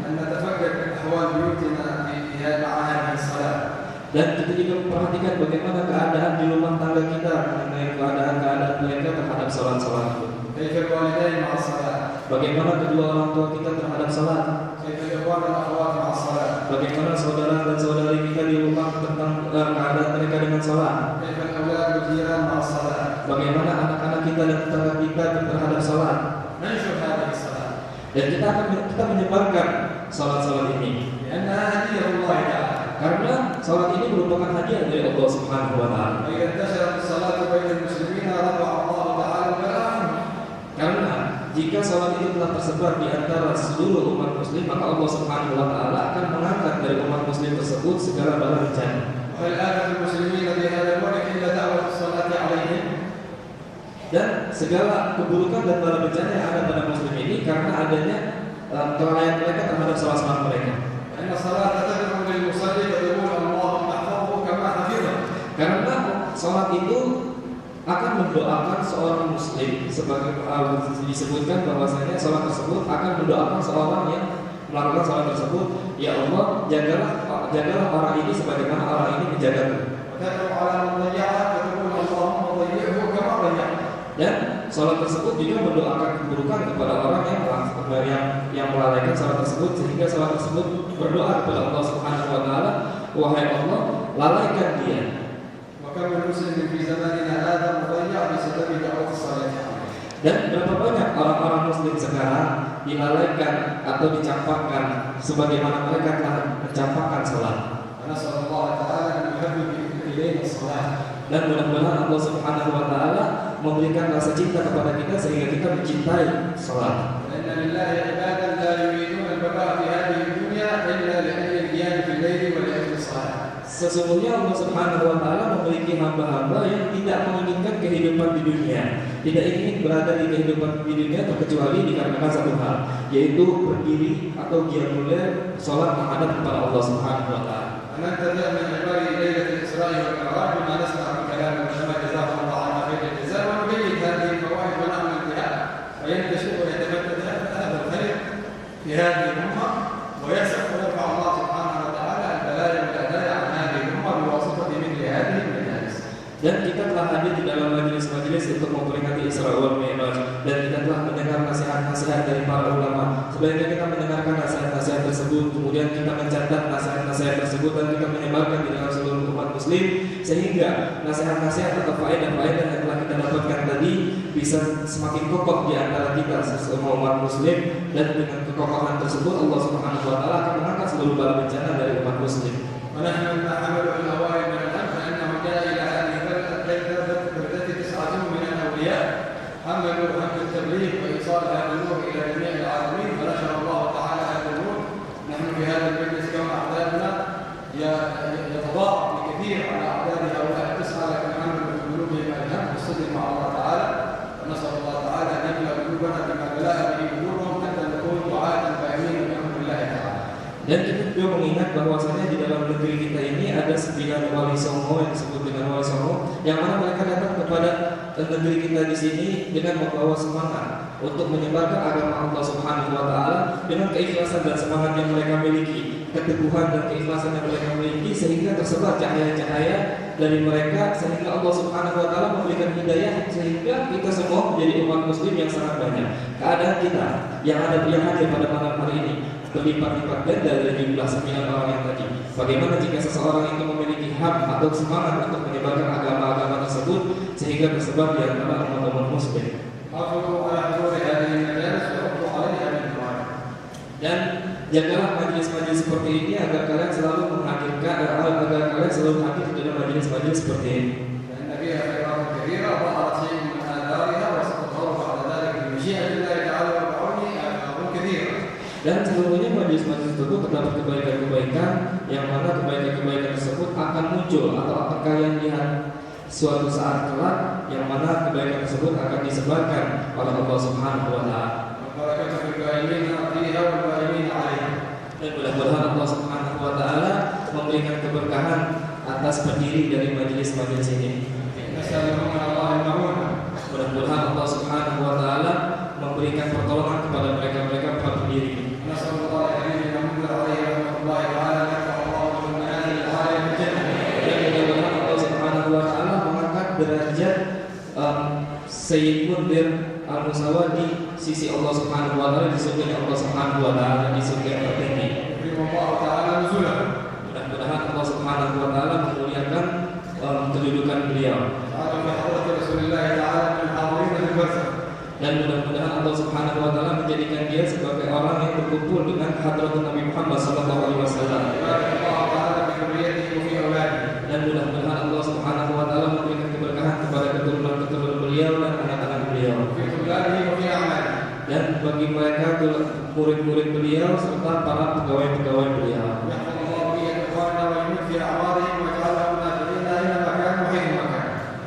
dan kita juga memperhatikan bagaimana keadaan di rumah tangga kita mengenai keadaan mereka terhadap salat-salat itu. Bagaimana kedua orang tua kita terhadap salat, bagaimana saudara dan saudari kita di rumah tentang keadaan mereka dengan salat, bagaimana anak-anak kita dan tetangga kita terhadap salat. Dan kita menyebarkan salat-salat ini, karena salat ini merupakan hadiah dari Allah Subhanahu wa taala. Karena jika salat itu telah tersebar di antara seluruh umat muslim, maka Allah Subhanahu wa taala akan mengangkat dari umat muslim tersebut segala bala bencana. Dan segala keburukan dan bala bencana yang ada pada muslim ini karena adanya kelalaian mereka terhadap salat mereka. Karena salat itu akan mendoakan seorang muslim, sebagai disebutkan bahwasanya salat tersebut akan mendoakan seorang yang melakukan salat tersebut, ya Allah, jagalah orang ini sebagaimana orang ini menjagaku. Dan salat tersebut juga mendoakan keburukan kepada orang yang melalaikan salat tersebut, sehingga salat tersebut berdoa kepada Allah Subhanahu wa taala, wahai Allah, lalaikan dia. Dan berapa banyak orang-orang muslim sekarang dilalaikan atau dicampakkan sebagaimana mereka telah mencampakkan salat. Dan mudah-mudahan Allah Subhanahu wa taala memberikan rasa cinta kepada kita sehingga kita mencintai salat. Sesungguhnya Allah Subhanahu wa taala memiliki hamba-hamba yang tidak menginginkan kehidupan di dunia, tidak ingin berada di kehidupan di dunia terkecuali dikarenakan satu hal, yaitu berdiri atau qiyamul lail, salat menghadap kepada Allah Subhanahu wa taala. نبدأ من عبارة ليلة الإسراء والمعراج بما نسمع من كلام العلماء جزاهم الله عنا خير الجزاء، ونبين هذه الفوائد ونعمل بها وينتشر ويتمدد هذا الخير في هذه الأمة ويسع ويرفع الله سبحانه وتعالى البلايا والأداء عن هذه الأمة بواسطة مثل هذه المجالس. Dan kita telah hadir di dalam majelis-majelis untuk memperingati Isra wal Mi'raj, dan kita telah mendengar nasihat-nasihat dari para ulama. Sebaiknya kita mendengarkan nasihat-nasihat tersebut, kemudian kita mencatat nasihat-nasihat tersebut dan kita menyebarkan di dalam seluruh umat muslim, sehingga nasihat-nasihat atau faedah-faedah yang telah kita dapatkan tadi bisa semakin kokoh di antara kita semua umat muslim, dan dengan kekokohan tersebut Allah Subhanahu wa taala akan mengangkat seluruh bala bencana dari umat muslim. ونحن نتحمل الأوائل من الأمر فإنه جاء إلى هذه البلدة 9 من الأولياء حملوا هم التبليغ وإيصال هذا النور إلى جميع العالمين، فنشر الله تعالى هذا النور. نحن في هذا المجلس كون أعدادنا يتضاعف بكثير على أعداد هؤلاء 9، لكن حمل في قلوبهم الهم والصدق مع الله تعالى، ونسأل الله تعالى أن يملأ قلوبنا بما ملأ به قلوبهم حتى نكون دعاة فاهمين بأمر الله تعالى. Dan kita juga mengingat bahwasanya di dalam negeri kita ini ada 9 wali songo yang disebut dengan wali songo, yang mana mereka datang kepada negeri kita di sini dengan membawa semangat untuk menyebarkan agama Allah Subhanahu wa taala dengan keikhlasan dan semangat yang mereka miliki, keteguhan dan keikhlasan yang mereka miliki, sehingga tersebar cahaya-cahaya dari mereka, sehingga Allah Subhanahu wa taala memberikan hidayah sehingga kita semua menjadi umat muslim yang sangat banyak. Keadaan kita yang hadir pada malam hari ini berlipat-lipat ganda dari jumlah 9 orang yang tadi. Bagaimana jika seseorang itu memiliki hak atau semangat untuk menyebarkan agama-agama tersebut sehingga tersebar di antara umat muslim. Dan jagalah majelis-majelis seperti ini agar kalian selalu menghadirkan, agar kalian selalu hadir dalam majelis-majelis seperti ini. Dan sesungguhnya majelis-majelis tersebut terdapat kebaikan-kebaikan, yang mana kebaikan-kebaikan tersebut akan muncul atau akan kalian lihat suatu saat kelak, yang mana kebaikan tersebut akan disebarkan oleh Allah Subhanahu wa taala. Dan mudah-mudahan Allah Subhanahu wa taala memberikan keberkahan atas pendiri dari majelis-majelis ini. Mudah-mudahan Allah Subhanahu wa taala memberikan pertolongan kepada mereka-mereka para pendiri. Derajat Sayyid Mundir Al-Musawa di sisi Allah Subhanahu wa taala, di surga Allah Subhanahu wa taala, di surga yang tertinggi. Mudah-mudahan Allah Subhanahu wa taala memuliakan kedudukan beliau. Dan mudah-mudahan Allah Subhanahu wa taala menjadikan dia sebagai orang yang berkumpul dengan hadrat Nabi Muhammad sallallahu alaihi wasallam. Dan mudah-mudahan Allah Subhanahu wa taala memberikan keberkahan kepada keturunan-keturunan beliau dan anak-anak beliau. Dan bagi mereka murid-murid beliau serta para pegawai-pegawai beliau.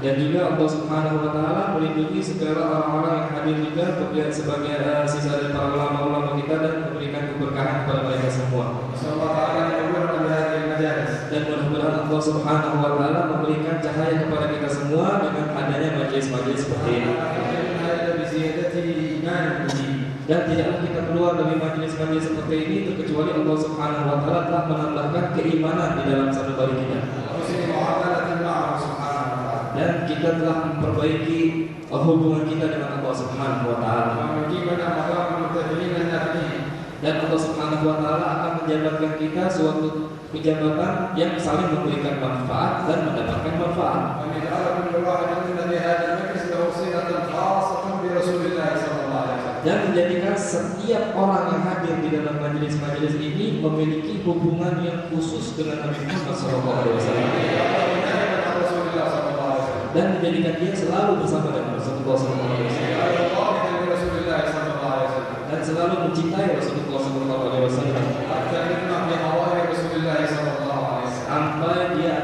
Dan juga Allah Subhanahu wa taala melindungi segala orang-orang yang hadir juga sebagai sisa dari para ulama-ulama kita, dan memberikan keberkahan kepada mereka semua. Dan mudah-mudahan Allah Subhanahu wa taala memberikan cahaya kepada kita semua dengan adanya majelis-majelis seperti ini. Dan tidaklah kita keluar dari majelis-majelis seperti ini terkecuali Allah Subhanahu wa taala telah menambahkan keimanan di dalam sanubari kita. Dan kita telah memperbaiki hubungan kita dengan Allah Subhanahu wa taala. Dan Allah Subhanahu wa taala akan menjabatkan kita suatu pejabatan yang saling memberikan manfaat dan mendapatkan manfaat. Dan menjadikan setiap orang yang hadir di dalam majelis-majelis ini memiliki hubungan yang khusus dengan Nabi Muhammad SAW. Dan menjadikan dia selalu bersama dengan Rasulullah SAW. Dan selalu mencintai Rasulullah SAW. Sampai dia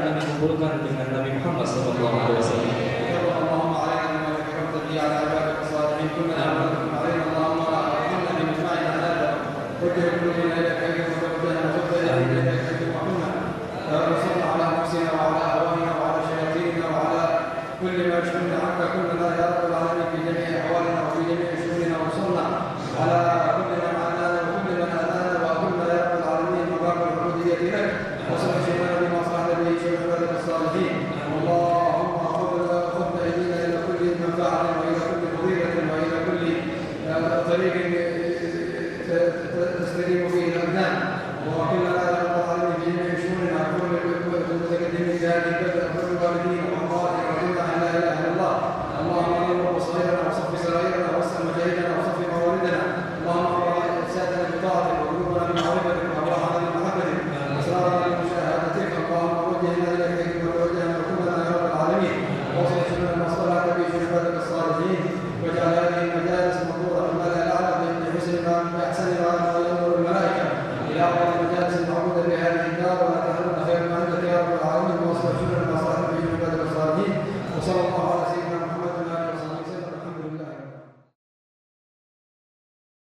طريق تستقيم فيه